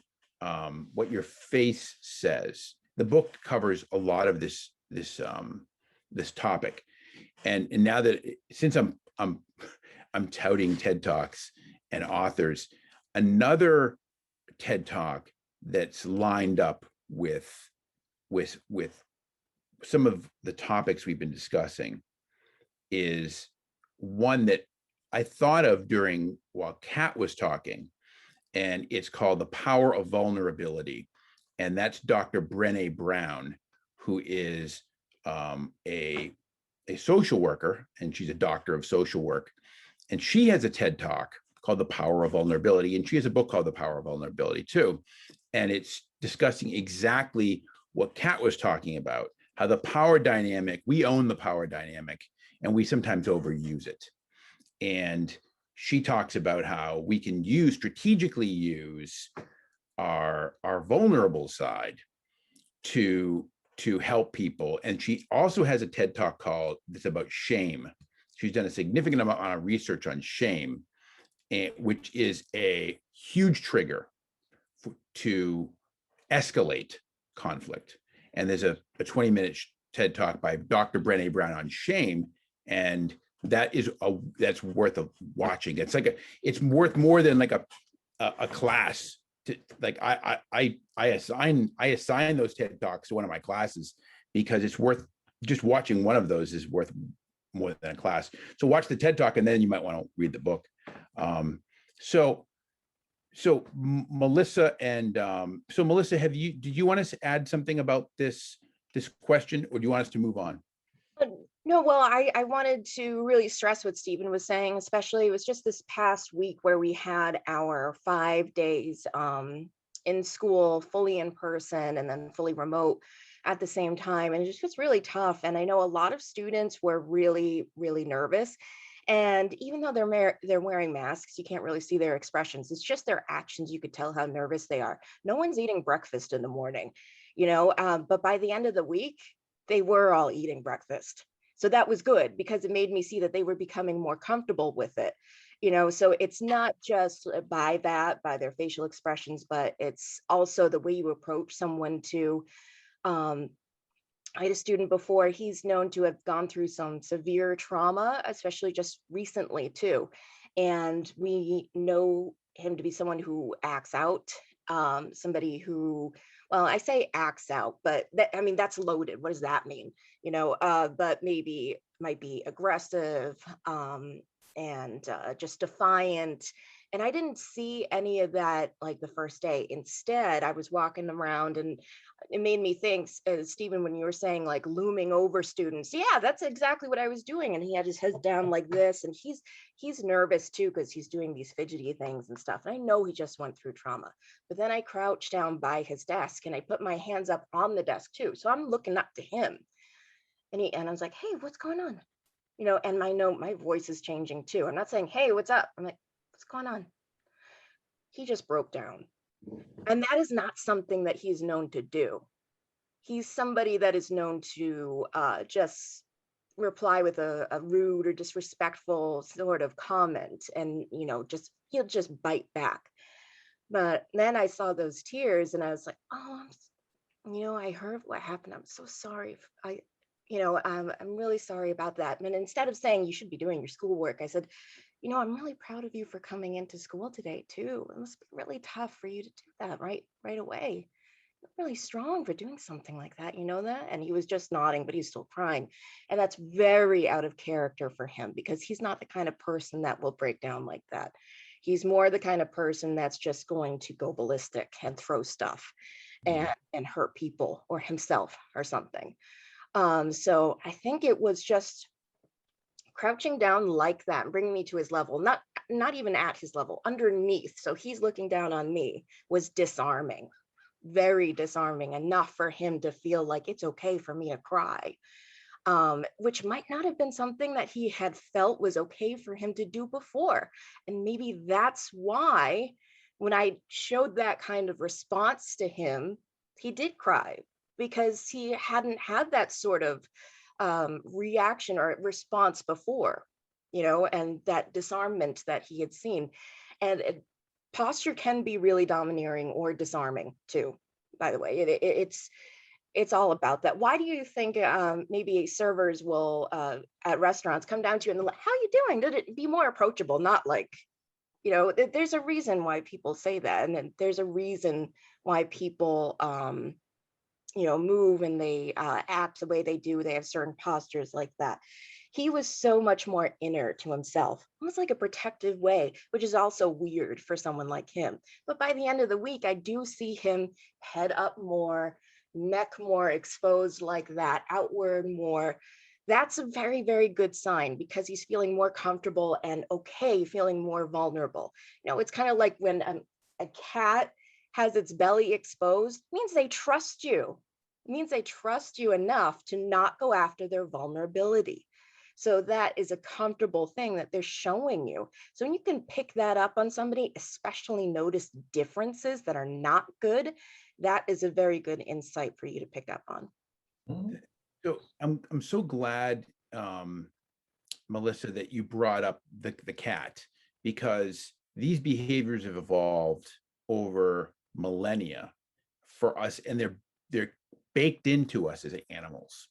Speaker 1: what your face says. The book covers a lot of this topic. And now that, since I'm touting TED Talks and authors, another TED Talk that's lined up with some of the topics we've been discussing is one that I thought of while Kat was talking, and it's called The Power of Vulnerability. And that's Dr. Brené Brown, who is a social worker, and she's a doctor of social work. And she has a TED Talk called The Power of Vulnerability. And she has a book called The Power of Vulnerability too. And it's discussing exactly what Kat was talking about, how the power dynamic, we own the power dynamic, and we sometimes overuse it. And she talks about how we can strategically use our vulnerable side to help people. And she also has a TED Talk that's about shame. She's done a significant amount of research on shame, which is a huge trigger to escalate conflict. And there's a 20-minute TED Talk by Dr. Brené Brown on shame, and that's worth watching. It's worth more than like a class. I assign those TED Talks to one of my classes because it's worth, just watching one of those is worth more than a class. So watch the TED Talk and then you might want to read the book. So So Melissa and so Melissa, did you want us to add something about this question, or do you want us to move on?
Speaker 5: No, well, I wanted to really stress what Stephen was saying, especially it was just this past week where we had our 5 days in school, fully in person and then fully remote at the same time. And it just was really tough. And I know a lot of students were really, really nervous. And even though they're wearing masks, you can't really see their expressions. It's just their actions. You could tell how nervous they are. No one's eating breakfast in the morning, but by the end of the week, they were all eating breakfast. So that was good because it made me see that they were becoming more comfortable with it. So it's not just by their facial expressions, but it's also the way you approach someone too. I had a student before, he's known to have gone through some severe trauma, especially just recently too. And we know him to be someone who acts out, somebody who, well, I say acts out, but that's loaded. What does that mean? But maybe might be aggressive, and just defiant. And I didn't see any of that like the first day. Instead, I was walking around and it made me think, Stephen, when you were saying like looming over students, yeah, that's exactly what I was doing. And he had his head down like this, and he's nervous too because he's doing these fidgety things and stuff. And I know he just went through trauma. But then I crouched down by his desk and I put my hands up on the desk too. So I'm looking up to him, and I was like, hey, what's going on? And I know my voice is changing too. I'm not saying, hey, what's up? I'm like, what's going on? He just broke down. And that is not something that he's known to do. He's somebody that is known to just reply with a rude or disrespectful sort of comment, and he'll just bite back. But then I saw those tears and I was like, oh, I heard what happened. I'm so sorry. I'm really sorry about that. And instead of saying you should be doing your schoolwork, I said, I'm really proud of you for coming into school today too. It must be really tough for you to do that right away. You're really strong for doing something like that. You know that? And he was just nodding, but he's still crying. And that's very out of character for him because he's not the kind of person that will break down like that. He's more the kind of person that's just going to go ballistic and throw stuff and hurt people or himself or something. So I think it was just crouching down like that and bringing me to his level, not even at his level, underneath. So he's looking down on me, was disarming, very disarming, enough for him to feel like it's okay for me to cry, which might not have been something that he had felt was okay for him to do before. And maybe that's why when I showed that kind of response to him, he did cry, because he hadn't had that sort of reaction or response before, and that disarmament that he had seen. And posture can be really domineering or disarming too, by the way. It's all about that. Why do you think maybe servers will at restaurants come down to you and like, how are you doing? Did it be more approachable? Not like, there's a reason why people say that. And then there's a reason why people move and they act the way they do. They have certain postures like that. He was so much more inner to himself, almost like a protective way, which is also weird for someone like him. But by the end of the week, I do see him head up more, neck more exposed like that, outward more. That's a very, very good sign because he's feeling more comfortable and okay, feeling more vulnerable. It's kind of like when a cat has its belly exposed, means they trust you. It means they trust you enough to not go after their vulnerability. So that is a comfortable thing that they're showing you. So when you can pick that up on somebody, especially notice differences that are not good, that is a very good insight for you to pick up on.
Speaker 1: So I'm so glad, Melissa, that you brought up the cat, because these behaviors have evolved over millennia for us, and they're baked into us as animals.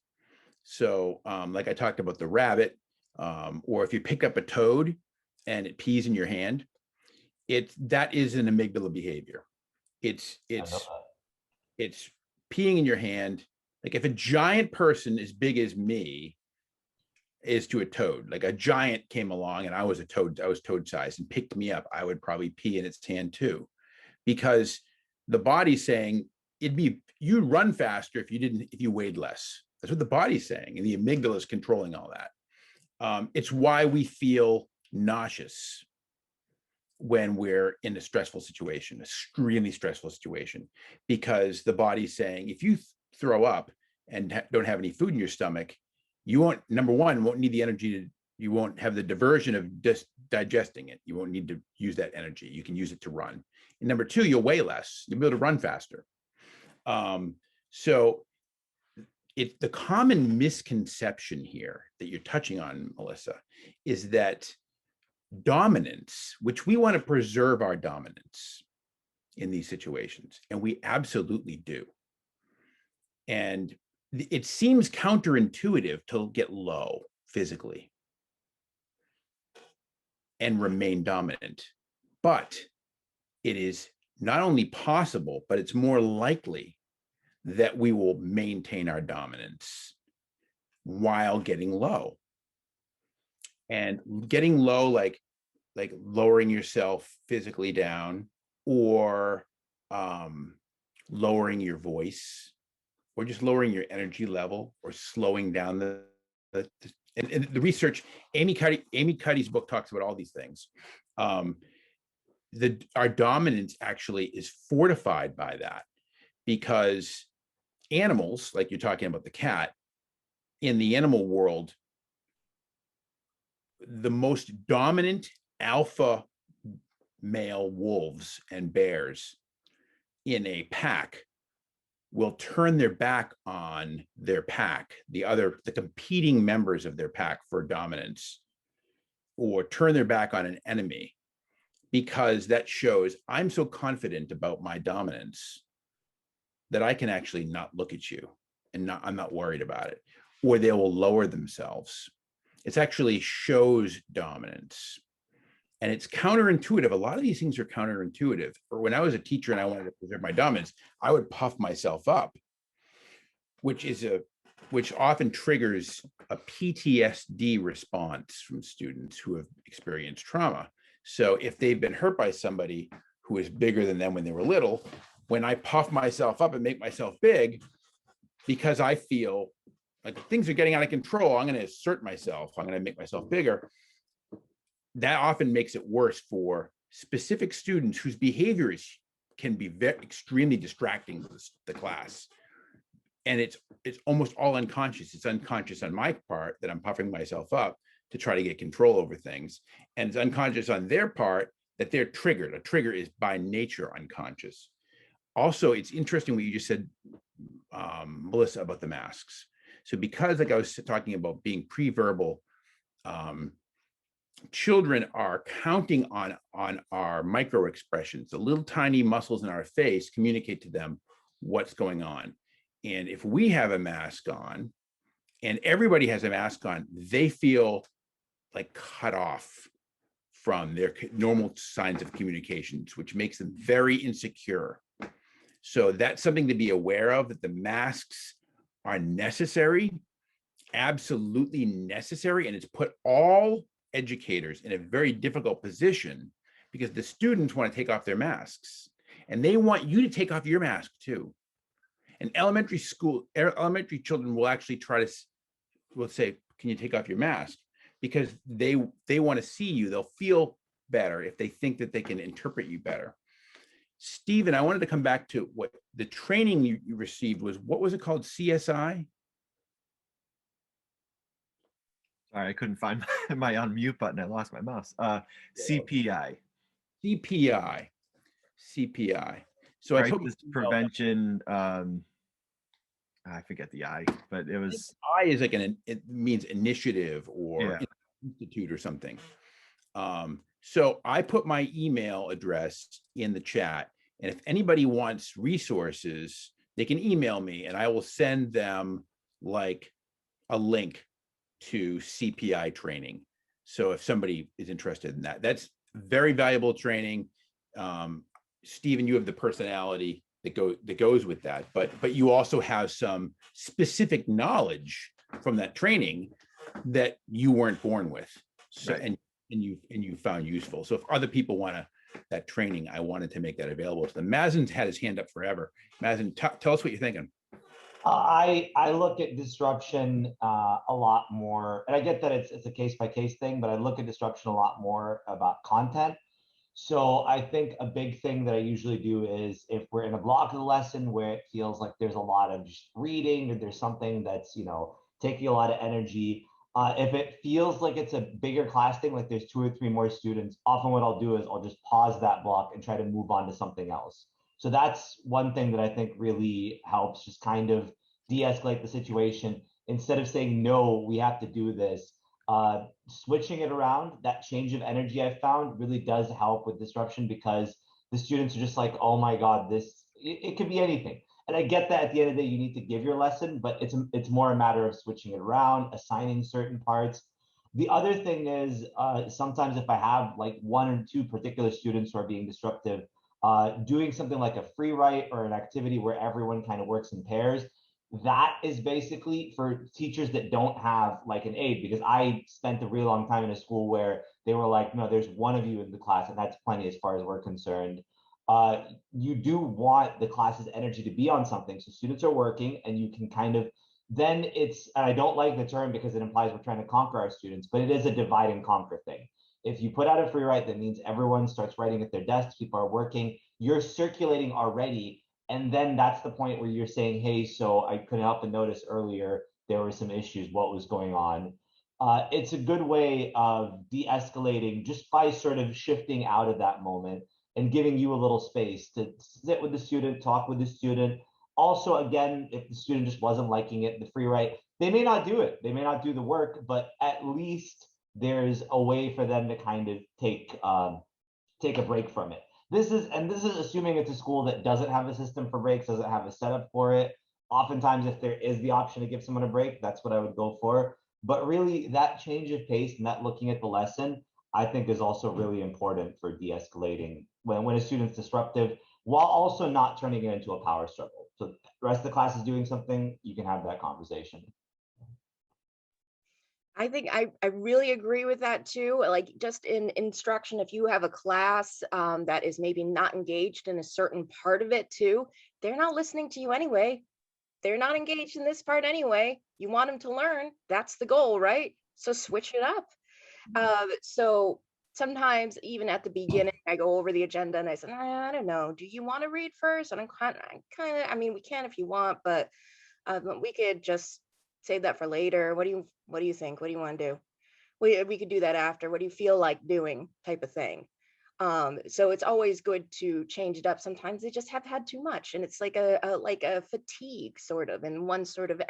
Speaker 1: So like I talked about the rabbit, or if you pick up a toad and it pees in your hand, that is an amygdala behavior. It's peeing in your hand. Like if a giant person as big as me is to a toad, like a giant came along and I was toad sized and picked me up, I would probably pee in its hand too. because the body's saying you'd run faster if you weighed less. That's what the body's saying, and the amygdala is controlling all that. It's why we feel nauseous when we're in a stressful situation, a extremely stressful situation, because the body's saying, if you throw up and don't have any food in your stomach, you won't, number one, won't need the energy you won't have the diversion of just digesting it. You won't need to use that energy. You can use it to run. And number two, you'll weigh less. You'll be able to run faster. So the common misconception here that you're touching on, Melissa, is that dominance, which we want to preserve our dominance in these situations, and we absolutely do. And it seems counterintuitive to get low physically and remain dominant, but it is not only possible, but it's more likely that we will maintain our dominance while getting low. And getting low, like lowering yourself physically down, or lowering your voice, or just lowering your energy level, or slowing down and the research. Amy Cuddy's book talks about all these things. Our dominance actually is fortified by that, because animals, like you're talking about the cat, in the animal world, the most dominant alpha male wolves and bears in a pack will turn their back on their pack, the competing members of their pack for dominance, or turn their back on an enemy, because that shows I'm so confident about my dominance that I can actually not look at you, and I'm not worried about it. Or they will lower themselves. It actually shows dominance. And it's counterintuitive. A lot of these things are counterintuitive. Or when I was a teacher and I wanted to preserve my dominance, I would puff myself up, which often triggers a PTSD response from students who have experienced trauma. So if they've been hurt by somebody who is bigger than them when they were little, when I puff myself up and make myself big, because I feel like things are getting out of control, I'm going to assert myself, I'm going to make myself bigger. That often makes it worse for specific students whose behaviors can be extremely distracting to the class. And it's almost all unconscious. It's unconscious on my part that I'm puffing myself up to try to get control over things. And it's unconscious on their part that they're triggered. A trigger is by nature unconscious. Also, it's interesting what you just said, Melissa, about the masks. So because, like I was talking about being pre-verbal, children are counting on our micro expressions. The little tiny muscles in our face communicate to them what's going on. And if we have a mask on and everybody has a mask on, they feel like cut off from their normal signs of communications, which makes them very insecure. So that's something to be aware of, that the masks are necessary, absolutely necessary. And it's put all educators in a very difficult position, because the students want to take off their masks and they want you to take off your mask too. And elementary children will actually will say, can you take off your mask? Because they want to see you. They'll feel better if they think that they can interpret you better. Stephen, I wanted to come back to what the training you received was. What was it called? CSI?
Speaker 2: Sorry, I couldn't find my unmute button. I lost my mouse. CPI.
Speaker 1: CPI. So I took
Speaker 2: this prevention. I forget the I, but it was
Speaker 1: I is like it means initiative or institute or something. So I put my email address in the chat, and if anybody wants resources, they can email me and I will send them like a link to CPI training. So if somebody is interested in that, that's very valuable training. Stephen, you have the personality that goes with that, but you also have some specific knowledge from that training that you weren't born with. So,
Speaker 2: right.
Speaker 1: and you found useful. So if other people want to that training, I wanted to make that available to them. Mazen's had his hand up forever. Mazen, tell us what you're thinking.
Speaker 4: I look at disruption a lot more, and I get that it's a case by case thing, but I look at disruption a lot more about content. So I think a big thing that I usually do is if we're in a block of the lesson where it feels like there's a lot of just reading or there's something that's, you know, taking a lot of energy, if it feels like it's a bigger class thing, like there's 2 or 3 more students, often what I'll do is I'll just pause that block and try to move on to something else. So that's one thing that I think really helps, just kind of de-escalate the situation. Instead of saying, no, we have to do this, switching it around, that change of energy I found really does help with disruption, because the students are just like, oh my God, it could be anything. And I get that at the end of the day, you need to give your lesson, but it's more a matter of switching it around, assigning certain parts. The other thing is sometimes if I have like 1 or 2 particular students who are being disruptive, doing something like a free write or an activity where everyone kind of works in pairs, that is basically for teachers that don't have like an aide, because I spent a really long time in a school where they were like, no, there's 1 of you in the class, and that's plenty as far as we're concerned. You do want the class's energy to be on something, so students are working, and you can kind of, then it's, and I don't like the term because it implies we're trying to conquer our students, but it is a divide and conquer thing. If you put out a free write, that means everyone starts writing at their desks, people are working, you're circulating already. And then that's the point where you're saying, hey, so I couldn't help but notice earlier there were some issues, what was going on? It's a good way of de-escalating just by sort of shifting out of that moment and giving you a little space to sit with the student, talk with the student. Also, again, if the student just wasn't liking it, the free write, they may not do it. They may not do the work, but at least there's a way for them to kind of take a break from it. This is assuming it's a school that doesn't have a system for breaks, doesn't have a setup for it. Oftentimes, if there is the option to give someone a break, that's what I would go for. But really, that change of pace and that looking at the lesson, I think, is also really important for de-escalating when a student's disruptive, while also not turning it into a power struggle. So the rest of the class is doing something, you can have that conversation.
Speaker 5: I think I really agree with that too. Like just in instruction, if you have a class that is maybe not engaged in a certain part of it too, they're not listening to you anyway. They're not engaged in this part anyway. You want them to learn. That's the goal, right? So switch it up. So sometimes even at the beginning, I go over the agenda and I say, I don't know. Do you want to read first? And I'm kind of, I mean, we can if you want, but we could just save that for later. What do you think? What do you want to do? We could do that after. What do you feel like doing? Type of thing. So it's always good to change it up. Sometimes they just have had too much, and it's like a fatigue sort of in one sort of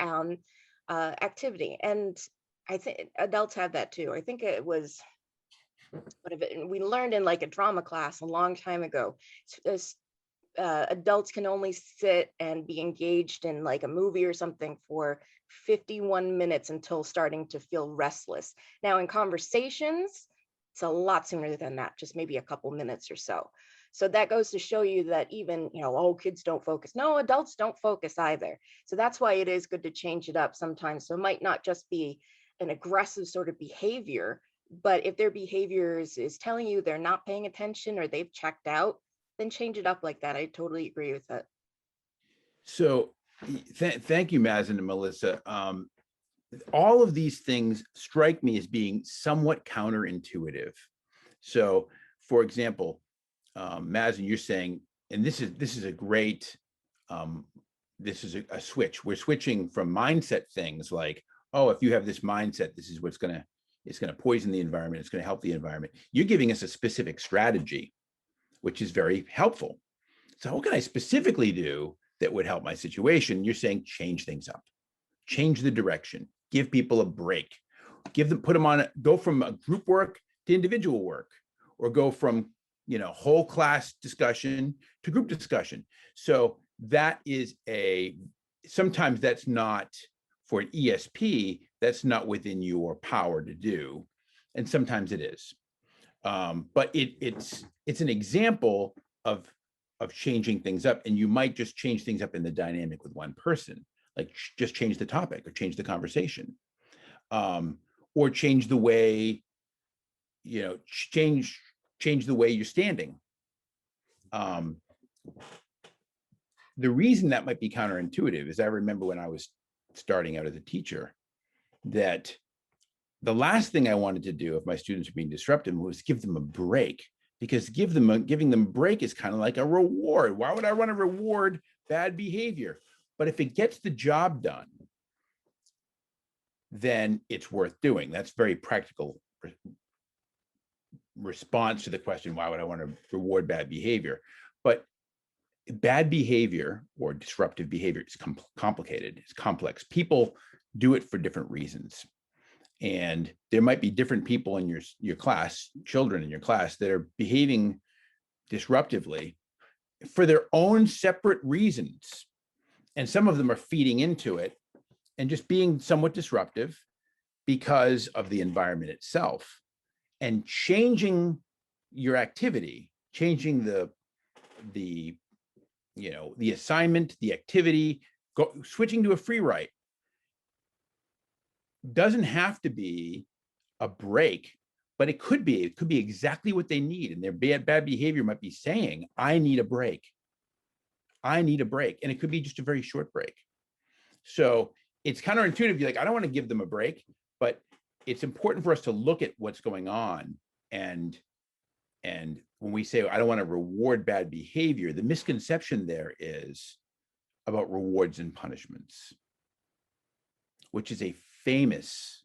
Speaker 5: activity. And I think adults have that too. I think it was we learned in like a drama class a long time ago. Adults can only sit and be engaged in like a movie or something for 51 minutes until starting to feel restless. Now in conversations, it's a lot sooner than that, just maybe a couple minutes or so. So that goes to show you that even, oh, kids don't focus. No, adults don't focus either. So that's why it is good to change it up sometimes. So it might not just be an aggressive sort of behavior, but if their behavior is telling you they're not paying attention or they've checked out, then change it up like that. I totally agree with that.
Speaker 1: So thank you, Mazen and Melissa. All of these things strike me as being somewhat counterintuitive. So for example, Mazen, you're saying, and this is a great, this is a switch. We're switching from mindset things like, oh, if you have this mindset, this is what's it's going to poison the environment. It's going to help the environment. You're giving us a specific strategy, which is very helpful. So what can I specifically do that would help my situation? You're saying change things up, change the direction, give people a break, put them on, go from a group work to individual work, or go from, whole class discussion to group discussion. So that is sometimes that's not for an ESP, that's not within your power to do. And sometimes it is. But it's an example of changing things up, and you might just change things up in the dynamic with one person, like just change the topic or change the conversation, or change the way, change the way you're standing. The reason that might be counterintuitive is I remember when I was starting out as a teacher that the last thing I wanted to do if my students were being disruptive was give them a break, because giving them a break is kind of like a reward. Why would I want to reward bad behavior? But if it gets the job done, then it's worth doing. That's very practical response to the question, why would I want to reward bad behavior? But bad behavior or disruptive behavior is complicated, it's complex. People do it for different reasons. And there might be different people in your class, children in your class, that are behaving disruptively for their own separate reasons. And some of them are feeding into it and just being somewhat disruptive because of the environment itself. And changing your activity, changing the assignment, the activity, switching to a free write doesn't have to be a break, but it could be exactly what they need. And their bad behavior might be saying, I need a break. I need a break. And it could be just a very short break. So it's counterintuitive. You're like, I don't want to give them a break, but it's important for us to look at what's going on. And when we say, I don't want to reward bad behavior, the misconception there is about rewards and punishments, which is a famous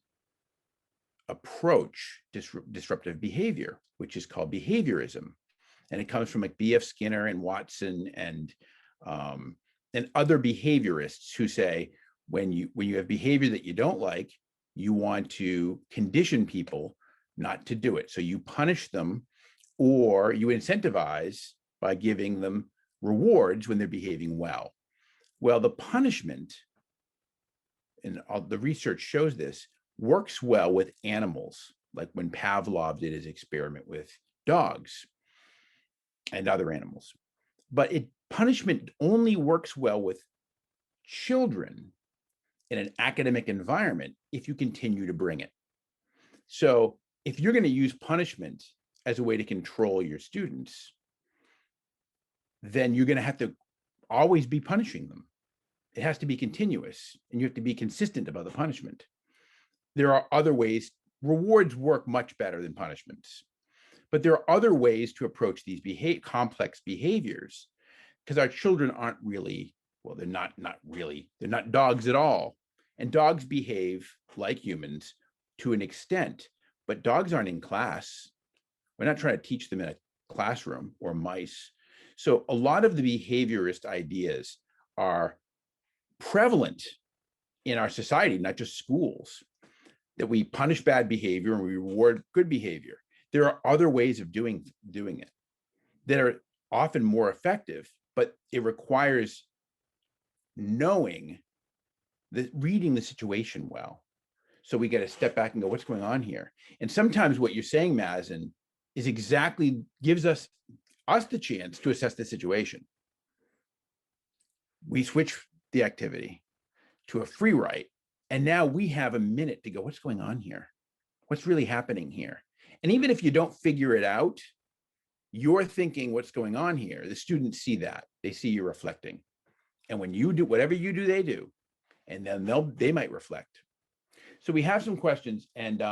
Speaker 1: approach to disruptive behavior, which is called behaviorism. And it comes from like B.F. Skinner and Watson and other behaviorists who say, when you have behavior that you don't like, you want to condition people not to do it. So you punish them or you incentivize by giving them rewards when they're behaving well. Well, the punishment, and the research shows this, works well with animals, like when Pavlov did his experiment with dogs and other animals. But punishment only works well with children in an academic environment if you continue to bring it. So if you're going to use punishment as a way to control your students, then you're going to have to always be punishing them. It has to be continuous, and you have to be consistent about the punishment. There are other ways. Rewards work much better than punishments, but there are other ways to approach these complex behaviors, because our children aren't really, well, they're not dogs at all. And dogs behave like humans to an extent, but dogs aren't in class. We're not trying to teach them in a classroom, or mice. So a lot of the behaviorist ideas are prevalent in our society, not just schools, that we punish bad behavior and we reward good behavior. There are other ways of doing it that are often more effective, but it requires reading the situation well. So we got to step back and go, what's going on here? And sometimes what you're saying, Mazen, is exactly gives us the chance to assess the situation. We switch the activity to a free write, and now we have a minute to go, what's going on here? What's really happening here? And even if you don't figure it out, you're thinking what's going on here. The students see that. They see you reflecting. And when you do whatever you do, they do. And then they might reflect. So we have some questions. And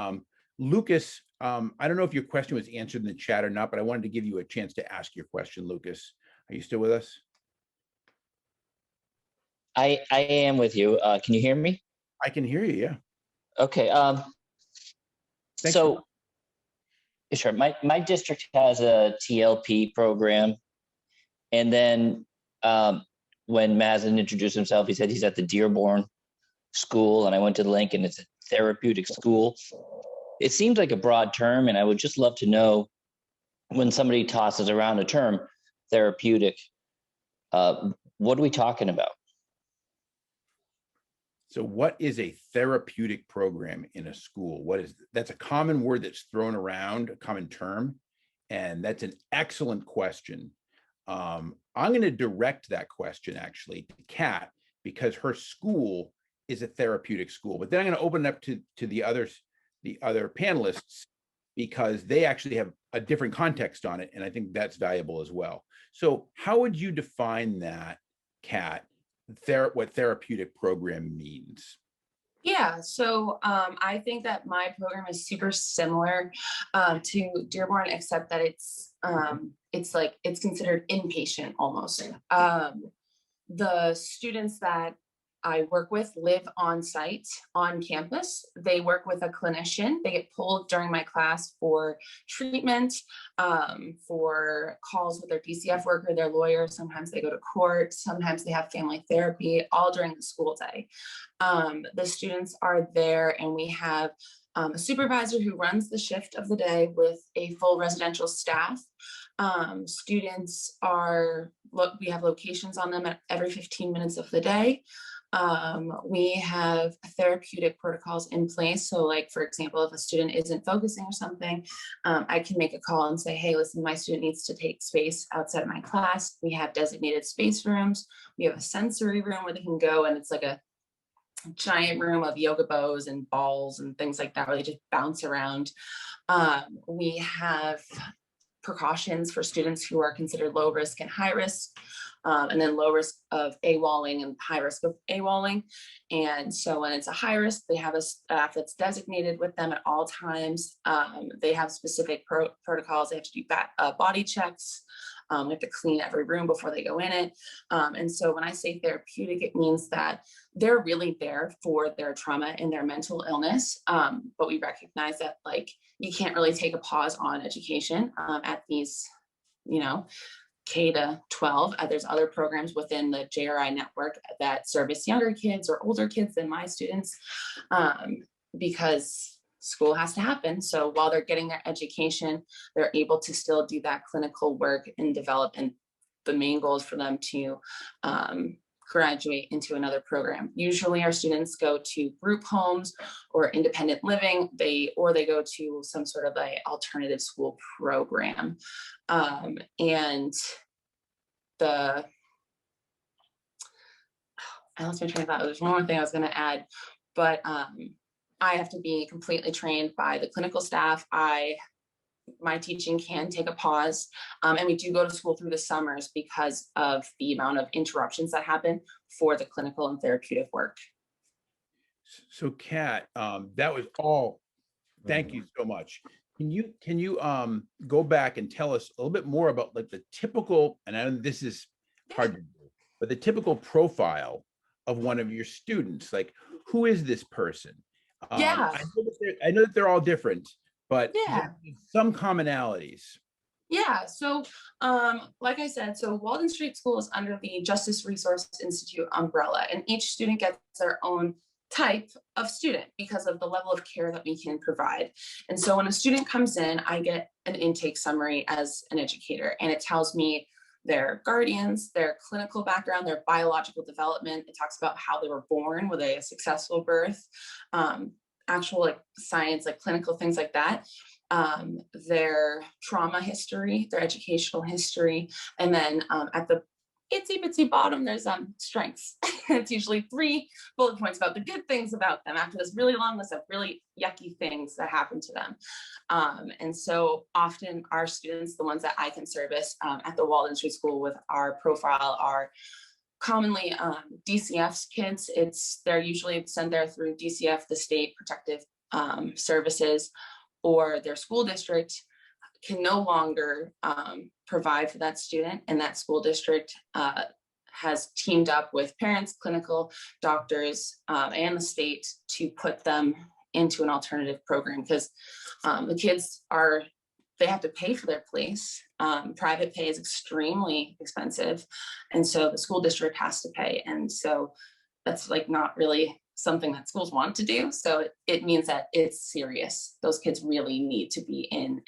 Speaker 1: Lucas, I don't know if your question was answered in the chat or not, but I wanted to give you a chance to ask your question, Lucas. Are you still with us?
Speaker 7: I am with you. Can you hear me?
Speaker 1: I can hear you, yeah.
Speaker 7: Okay. So, sure. My district has a TLP program. And then when Mazen introduced himself, he said he's at the Dearborn School, and I went to the link, and it's a therapeutic school. It seems like a broad term, and I would just love to know, when somebody tosses around a term, therapeutic, what are we talking about?
Speaker 1: So what is a therapeutic program in a school? That's a common word that's thrown around, a common term, and that's an excellent question. I'm going to direct that question actually to Kat, because her school is a therapeutic school, but then I'm going to open it up to the other panelists because they actually have a different context on it. And I think that's valuable as well. So how would you define that, Kat, what therapeutic program means?
Speaker 3: Yeah, so I think that my program is super similar to Dearborn, except that it's considered inpatient almost. The students that I work with live on site on campus. They work with a clinician. They get pulled during my class for treatment, for calls with their DCF worker, their lawyer. Sometimes they go to court. Sometimes they have family therapy, all during the school day. The students are there, and we have a supervisor who runs the shift of the day with a full residential staff. Students we have locations on them at every 15 minutes of the day. We have therapeutic protocols in place. So like, for example, if a student isn't focusing or something, I can make a call and say, hey, listen, my student needs to take space outside of my class. We have designated space rooms. We have a sensory room where they can go, and it's like a giant room of yoga bows and balls and things like that, where they just bounce around. We have precautions for students who are considered low risk and high risk, and then low risk of AWOLing and high risk of AWOLing. And so when it's a high risk, they have a staff that's designated with them at all times. They have specific protocols. They have to do body checks. They have to clean every room before they go in it. And so when I say therapeutic, it means that they're really there for their trauma and their mental illness. But we recognize that, like, you can't really take a pause on education at these, K to 12. There's other programs within the JRI network that service younger kids or older kids than my students, because school has to happen. So while they're getting their education, they're able to still do that clinical work and develop. And the main goal is for them to graduate into another program. Usually our students go to group homes or independent living, or they go to some sort of a alternative school program. And I lost my train of thought. There's one more thing I was going to add, but I have to be completely trained by the clinical staff. My teaching can take a pause, and we do go to school through the summers because of the amount of interruptions that happen for the clinical and therapeutic work.
Speaker 1: So Kat, that was all. Thank you so much. Can you go back and tell us a little bit more about, like, the typical, and I know this is hard to do, but the typical profile of one of your students? Like, who is this person?
Speaker 3: Yeah.
Speaker 1: I know that they're all different, but
Speaker 3: Yeah.
Speaker 1: some commonalities.
Speaker 3: Yeah, so like I said, so Walden Street School is under the Justice Resource Institute umbrella, and each student gets their own type of student because of the level of care that we can provide. And so when a student comes in, I get an intake summary as an educator, and it tells me their guardians, their clinical background, their biological development. It talks about how they were born with a successful birth, actual like science, like clinical things like that. Their trauma history, their educational history, and then at the itsy bitsy bottom, there's strengths. It's usually 3 bullet points about the good things about them after this really long list of really yucky things that happen to them. And so often our students, the ones that I can service at the Walden Street School with our profile, are commonly DCF's kids. They're usually sent there through DCF, the state protective services, or their school district can no longer provide for that student, and that school district has teamed up with parents, clinical doctors, and the state to put them into an alternative program, because the kids they have to pay for their place. Private pay is extremely expensive, and so the school district has to pay, and so that's like not really something that schools want to do. So it means that it's serious. Those kids really need to be in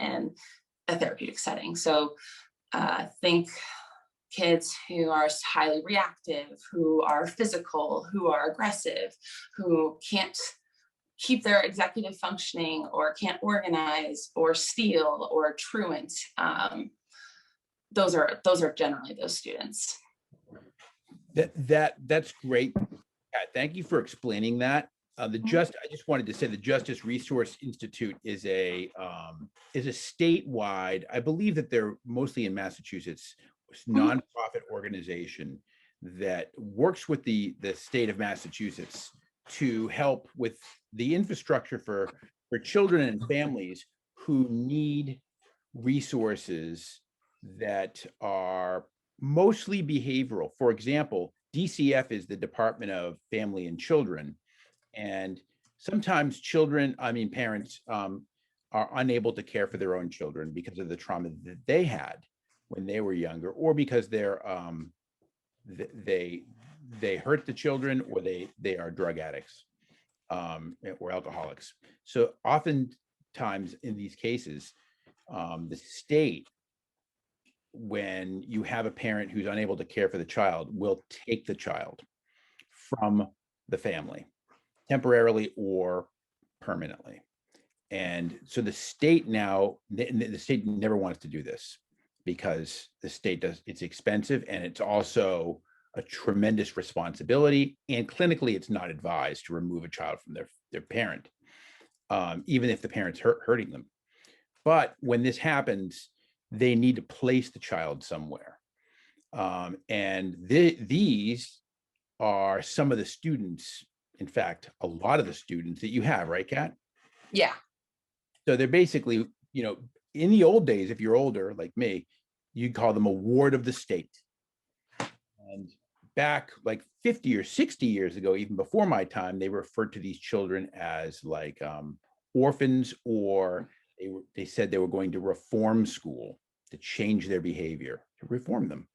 Speaker 3: a therapeutic setting. So think kids who are highly reactive, who are physical, who are aggressive, who can't keep their executive functioning, or can't organize, or steal, or truant. Those are generally those students.
Speaker 1: That's great. Thank you for explaining that. I just wanted to say the Justice Resource Institute is a statewide, I believe that they're mostly in Massachusetts, nonprofit organization that works with the state of Massachusetts to help with the infrastructure for children and families who need resources that are mostly behavioral. For example, DCF is the Department of Family and Children. And sometimes parents are unable to care for their own children because of the trauma that they had when they were younger, or because they hurt the children, or they are drug addicts or alcoholics. So oftentimes in these cases, the state, when you have a parent who's unable to care for the child, will take the child from the family, temporarily or permanently. And so the state never wants to do this, because the state it's expensive, and it's also a tremendous responsibility. And clinically, it's not advised to remove a child from their parent, even if the parent's hurting them. But when this happens, they need to place the child somewhere. And these are some of the students, in fact, a lot of the students that you have, right, Kat?
Speaker 3: Yeah.
Speaker 1: So they're basically, in the old days, if you're older like me, you'd call them a ward of the state. And back like 50 or 60 years ago, even before my time, they referred to these children as like orphans, or they said they were going to reform school to change their behavior, to reform them.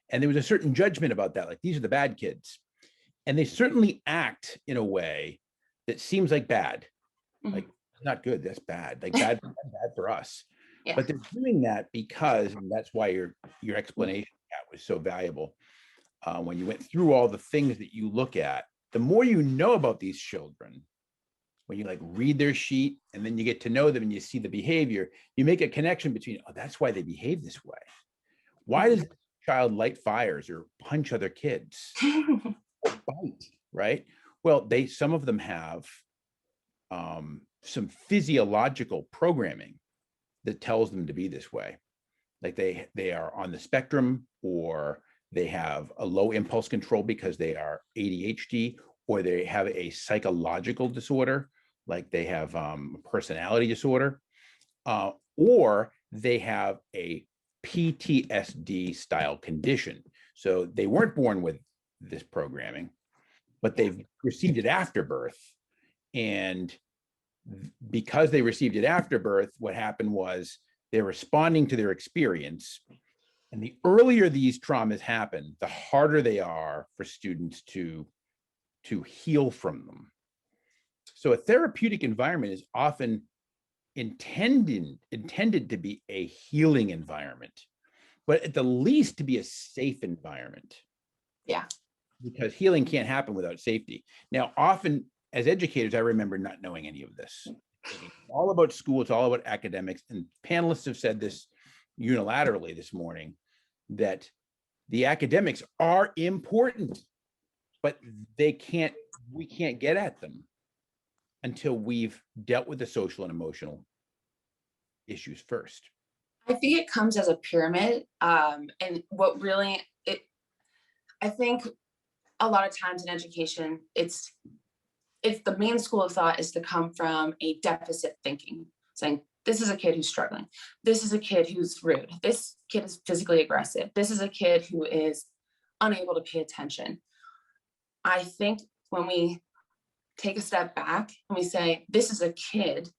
Speaker 1: And there was a certain judgment about that, like these are the bad kids. And they certainly act in a way that seems like bad, like not good, that's bad, like bad for us.
Speaker 3: Yeah.
Speaker 1: But they're doing that because, and that's why your explanation, Kat, was so valuable. When you went through all the things that you look at, the more you know about these children, when you like read their sheet and then you get to know them and you see the behavior, you make a connection between, oh, that's why they behave this way. Why does a child light fires or punch other kids or bite, right? Well, some of them have some physiological programming that tells them to be this way. Like they are on the spectrum, or they have a low impulse control because they are ADHD, or they have a psychological disorder, like they have a personality disorder, or they have a PTSD style condition. So they weren't born with this programming, but they've received it after birth. And because they received it after birth, what happened was they're responding to their experience. And the earlier these traumas happen, the harder they are for students to heal from them. So a therapeutic environment is often intended to be a healing environment, but at the least to be a safe environment.
Speaker 3: Yeah.
Speaker 1: Because healing can't happen without safety. Now, often as educators, I remember not knowing any of this. It's all about school, it's all about academics. And panelists have said this unilaterally this morning, that the academics are important, but we can't get at them until we've dealt with the social and emotional issues first.
Speaker 3: I think it comes as a pyramid. And what really, I think a lot of times in education, it's the main school of thought is to come from a deficit thinking, saying, this is a kid who's struggling. This is a kid who's rude. This kid is physically aggressive. This is a kid who is unable to pay attention. I think when we take a step back and we say, this is a kid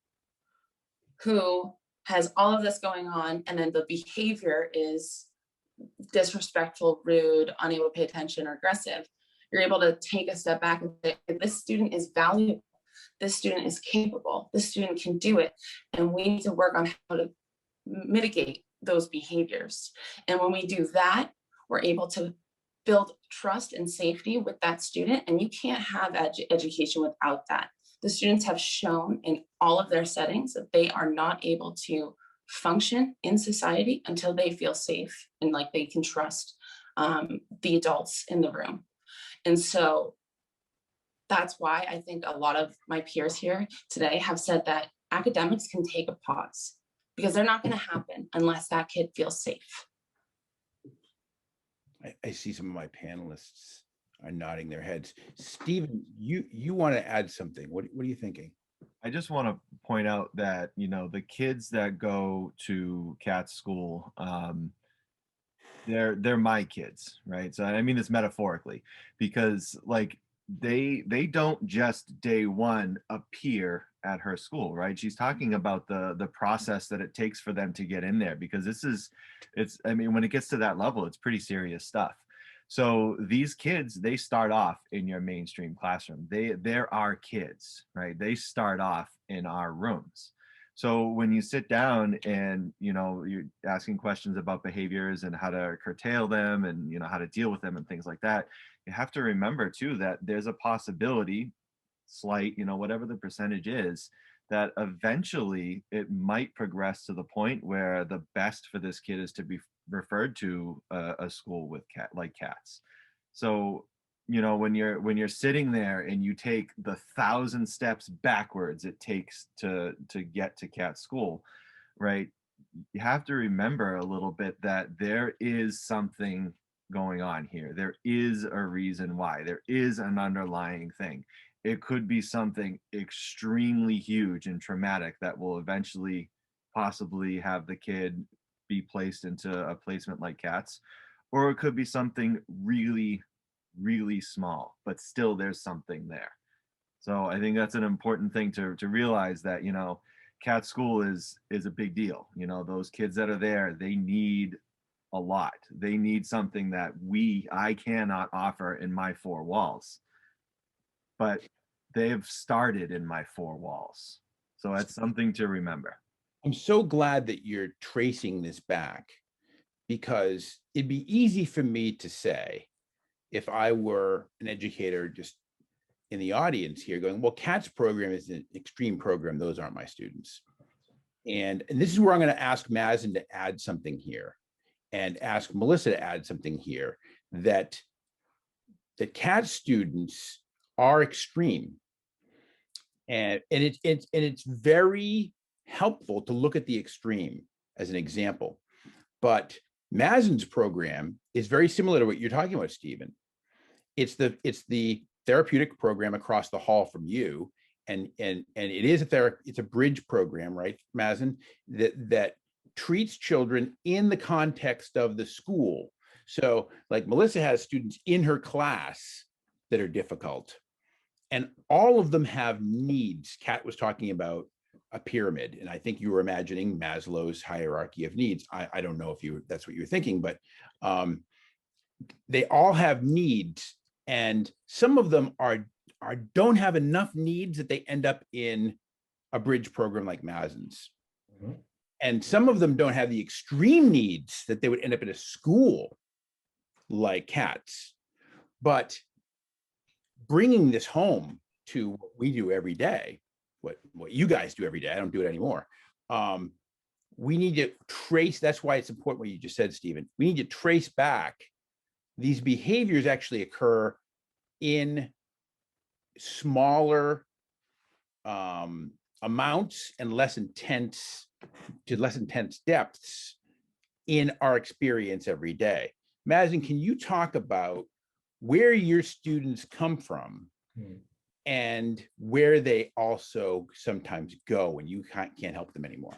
Speaker 3: who has all of this going on, and then the behavior is disrespectful, rude, unable to pay attention, or aggressive, you're able to take a step back and say, this student is valuable. This student is capable. This student can do it. And we need to work on how to mitigate those behaviors. And when we do that, we're able to build trust and safety with that student. And you can't have education without that. The students have shown in all of their settings that they are not able to function in society until they feel safe and like they can trust the adults in the room. And so that's why I think a lot of my peers here today have said that academics can take a pause because they're not going to happen unless that kid feels safe.
Speaker 1: I see some of my panelists are nodding their heads. Stephen, you want to add something. What are you thinking?
Speaker 2: I just want to point out that, you know, the kids that go to Kat's school, they're my kids, right? So I mean this metaphorically, because like they don't just day one appear at her school, right? She's talking about the process that it takes for them to get in there, because it's I mean, when it gets to that level, it's pretty serious stuff. So these kids, they start off in your mainstream classroom. They're our kids, right? They start off in our rooms. So when you sit down and, you know, you're asking questions about behaviors and how to curtail them and, you know, how to deal with them and things like that, you have to remember too that there's a possibility, slight, you know, whatever the percentage is, that eventually it might progress to the point where the best for this kid is to be referred to a school with cats. So, you know, when you're sitting there and you take the 1,000 steps backwards it takes to get to Kat's school, right? You have to remember a little bit that there is something going on here. There is a reason why. There is an underlying thing. It could be something extremely huge and traumatic that will eventually possibly have the kid be placed into a placement like Kat's, or it could be something really, really small, but still there's something there. So I think that's an important thing to realize, that, you know, Kat's school is a big deal. You know, those kids that are there, they need a lot. They need something that I cannot offer in my four walls, but they've started in my four walls. So that's something to remember.
Speaker 1: I'm so glad that you're tracing this back, because it'd be easy for me to say, if I were an educator just in the audience here, going, well, Kat's program is an extreme program. Those aren't my students. And this is where I'm going to ask Mazen to add something here, and ask Melissa to add something here, that Kat's students are extreme. And it's very helpful to look at the extreme as an example. But Mazen's program is very similar to what you're talking about, Stephen. It's the therapeutic program across the hall from you, and it is it's a bridge program, right, Mazen, that treats children in the context of the school. So like Melissa has students in her class that are difficult, and all of them have needs. Kat was talking about a pyramid, and I think you were imagining Maslow's hierarchy of needs. I don't know if that's what you were thinking, but they all have needs, and some of them don't have enough needs that they end up in a bridge program like Mazen's. Mm-hmm. And some of them don't have the extreme needs that they would end up in a school like Kat's. But bringing this home to what we do every day, what you guys do every day, I don't do it anymore. We need to trace, that's why it's important what you just said, Stephen. We need to trace back. These behaviors actually occur in smaller amounts and less intense depths in our experience every day. Mazen, can you talk about where your students come from and where they also sometimes go when you can't help them anymore?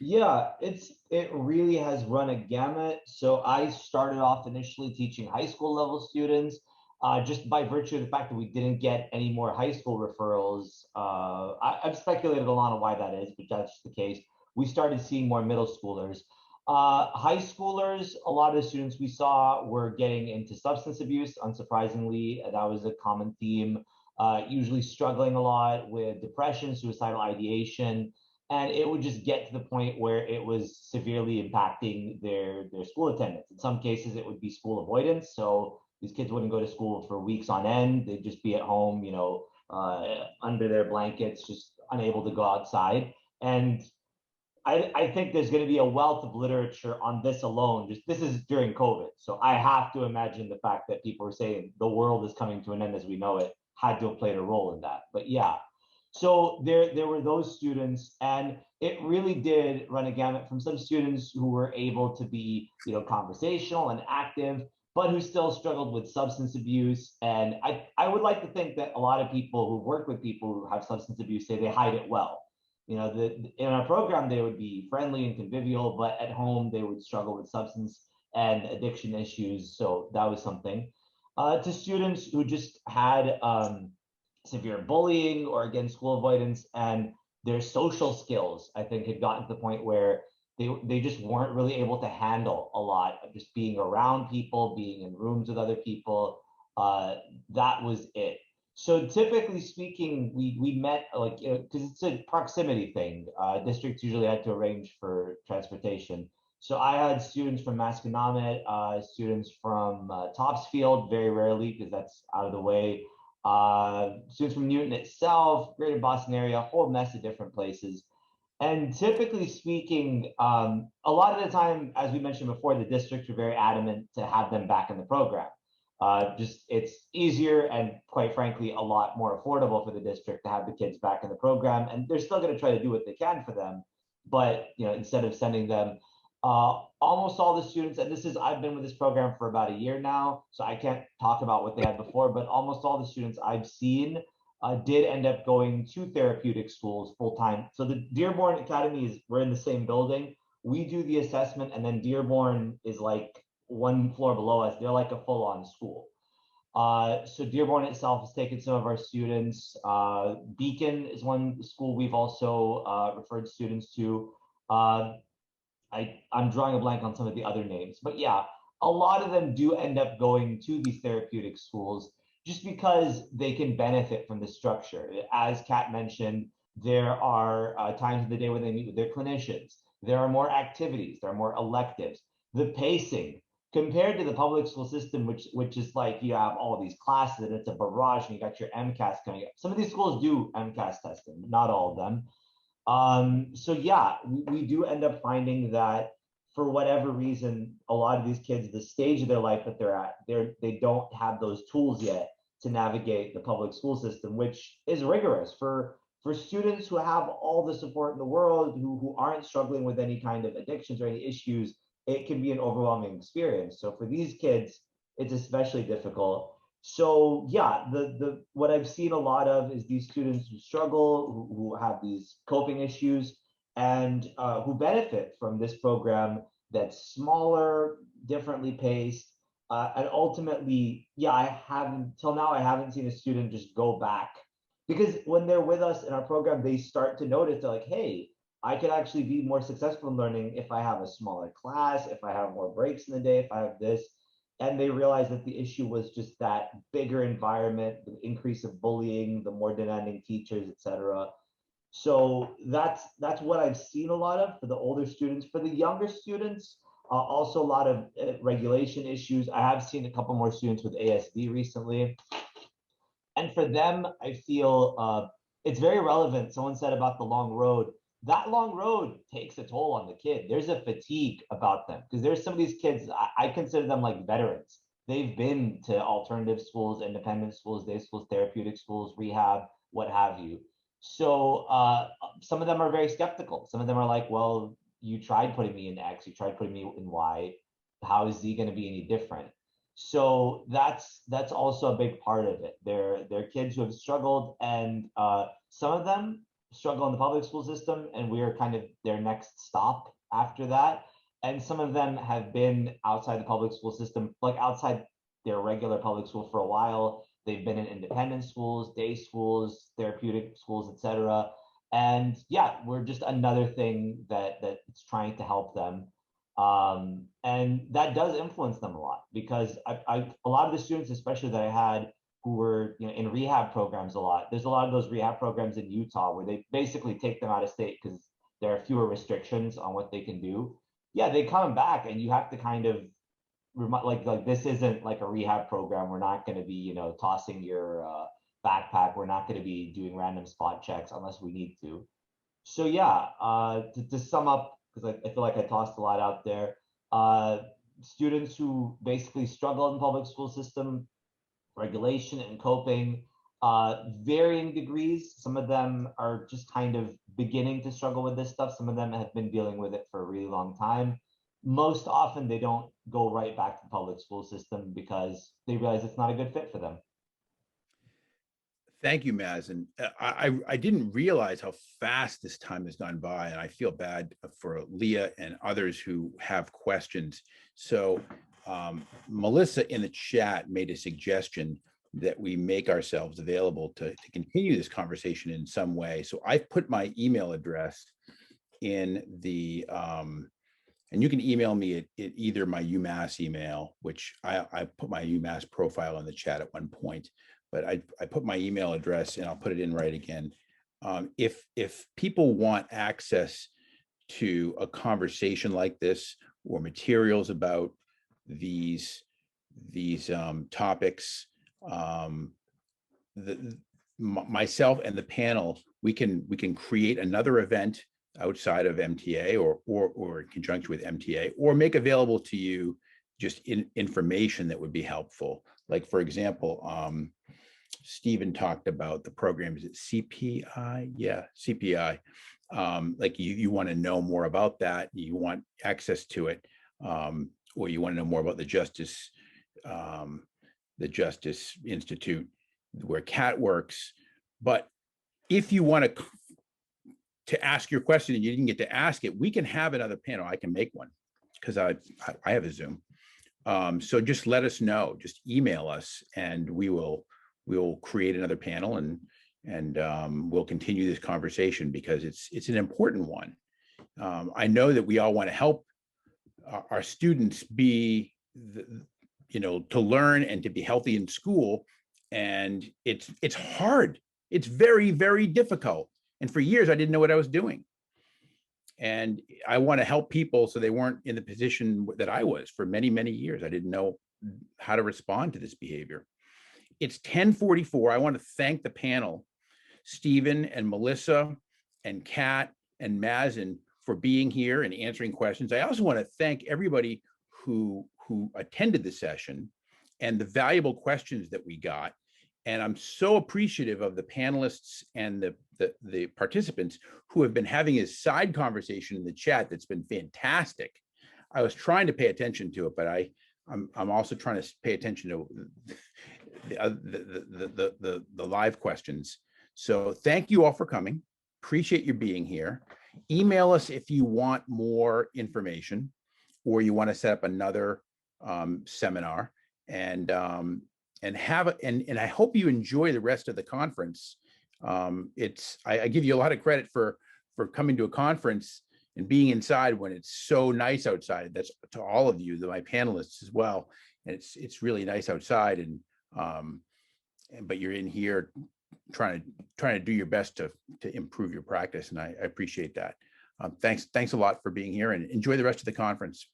Speaker 4: Yeah, it really has run a gamut. So I started off initially teaching high school level students. Just by virtue of the fact that we didn't get any more high school referrals. I've speculated a lot on why that is, but that's the case. We started seeing more middle schoolers. High schoolers, a lot of the students we saw were getting into substance abuse, unsurprisingly. That was a common theme, usually struggling a lot with depression, suicidal ideation. And it would just get to the point where it was severely impacting their school attendance. In some cases, it would be school avoidance. So these kids wouldn't go to school for weeks on end. They'd just be at home, you know, under their blankets, just unable to go outside. And I think there's going to be a wealth of literature on this alone. This is during COVID. So I have to imagine the fact that people are saying the world is coming to an end as we know it. had to have played a role in that. But yeah, so there were those students, and it really did run a gamut from some students who were able to be, conversational and active, but who still struggled with substance abuse. And I would like to think that a lot of people who work with people who have substance abuse say they hide it well. In our program, they would be friendly and convivial, but at home they would struggle with substance and addiction issues. So that was something. To students who just had severe bullying or again school avoidance, and their social skills, I think, had gotten to the point where they just weren't really able to handle a lot of just being around people, being in rooms with other people. That was it. So typically speaking, we met because it's a proximity thing. Districts usually had to arrange for transportation. So I had students from Masconomet, students from Topsfield, very rarely because that's out of the way. Students from Newton itself, Greater Boston area, a whole mess of different places. And typically speaking, a lot of the time, as we mentioned before, the districts are very adamant to have them back in the program. Just it's easier and quite frankly, a lot more affordable for the district to have the kids back in the program. And they're still going to try to do what they can for them. But, instead of sending them, almost all the students, and I've been with this program for about a year now, so I can't talk about what they had before, but almost all the students I've seen did end up going to therapeutic schools full time. So the Dearborn Academy we're in the same building. We do the assessment, and then Dearborn is like one floor below us. They're like a full on school. So Dearborn itself has taken some of our students. Beacon is one school we've also referred students to. I'm drawing a blank on some of the other names, but yeah, a lot of them do end up going to these therapeutic schools just because they can benefit from the structure. As Kat mentioned, there are times of the day where they meet with their clinicians. There are more activities, there are more electives. The pacing compared to the public school system, which is like you have all these classes and it's a barrage and you got your MCAS coming up. Some of these schools do MCAS testing, not all of them. So yeah, we do end up finding that for whatever reason, a lot of these kids, the stage of their life that they're at, they don't have those tools yet to navigate the public school system, which is rigorous for students who have all the support in the world, who aren't struggling with any kind of addictions or any issues. It can be an overwhelming experience. So for these kids, it's especially difficult. So yeah, the what I've seen a lot of is these students who struggle, who have these coping issues, and who benefit from this program that's smaller, differently paced, and ultimately, yeah, I haven't seen a student just go back, because when they're with us in our program, they start to notice they're like, hey, I could actually be more successful in learning if I have a smaller class, if I have more breaks in the day, if I have this. And they realized that the issue was just that bigger environment, the increase of bullying, the more demanding teachers, etc. So that's what I've seen a lot of for the older students. For the younger students, also a lot of regulation issues. I have seen a couple more students with ASD recently. And for them, I feel it's very relevant. Someone said about the long road. That long road takes a toll on the kid. There's a fatigue about them because there's some of these kids, I consider them like veterans. They've been to alternative schools, independent schools, day schools, therapeutic schools, rehab, what have you. So some of them are very skeptical. Some of them are like, well, you tried putting me in X, you tried putting me in Y. How is Z going to be any different? So that's also a big part of it. They're kids who have struggled, and some of them struggle in the public school system, and we are kind of their next stop after that. And some of them have been outside the public school system, like outside their regular public school for a while. They've been in independent schools, day schools, therapeutic schools, etc. And yeah, we're just another thing that's trying to help them. And that does influence them a lot, because a lot of the students, especially that I had, who were in rehab programs a lot. There's a lot of those rehab programs in Utah where they basically take them out of state because there are fewer restrictions on what they can do. Yeah, they come back, and you have to kind of like this isn't like a rehab program. We're not going to be tossing your backpack. We're not going to be doing random spot checks unless we need to. So yeah, to sum up, because I feel like I tossed a lot out there. Students who basically struggle in the public school system, regulation and coping, varying degrees. Some of them are just kind of beginning to struggle with this stuff. Some of them have been dealing with it for a really long time. Most often they don't go right back to the public school system because they realize it's not a good fit for them.
Speaker 1: Thank you, Mazen. I didn't realize how fast this time has gone by, and I feel bad for Leah and others who have questions. So Melissa in the chat made a suggestion that we make ourselves available to continue this conversation in some way. So I've put my email address in the, and you can email me at either my UMass email, which I put my UMass profile in the chat at one point, but I put my email address and I'll put it in right again. If people want access to a conversation like this or materials about these topics, myself and the panel, we can create another event outside of MTA or in conjunction with MTA, or make available to you just information that would be helpful. Like, for example, Stephen talked about the program, is it CPI? Yeah, CPI. Like you want to know more about that, you want access to it, or you want to know more about the Justice Institute where Kat works. But if you want to ask your question and you didn't get to ask it, we can have another panel. I can make one because I have a Zoom. So just let us know, just email us and we will create another panel and we'll continue this conversation because it's an important one. I know that we all want to help our students be, to learn and to be healthy in school. And it's hard. It's very, very difficult. And for years, I didn't know what I was doing. And I want to help people so they weren't in the position that I was for many, many years. I didn't know how to respond to this behavior. It's 10:44. I want to thank the panel, Stephen and Melissa and Kat and Mazen, for being here and answering questions. I also want to thank everybody who attended the session and the valuable questions that we got. And I'm so appreciative of the panelists and the participants who have been having a side conversation in the chat that's been fantastic. I was trying to pay attention to it, but I'm also trying to pay attention to the live questions. So thank you all for coming. Appreciate you being here. Email us if you want more information or you want to set up another seminar, and I hope you enjoy the rest of the conference. I give you a lot of credit for coming to a conference and being inside when it's so nice outside. That's to all of you, my panelists as well. And it's really nice outside, but you're in here trying to do your best to improve your practice, and I appreciate that. Thanks a lot for being here, and enjoy the rest of the conference.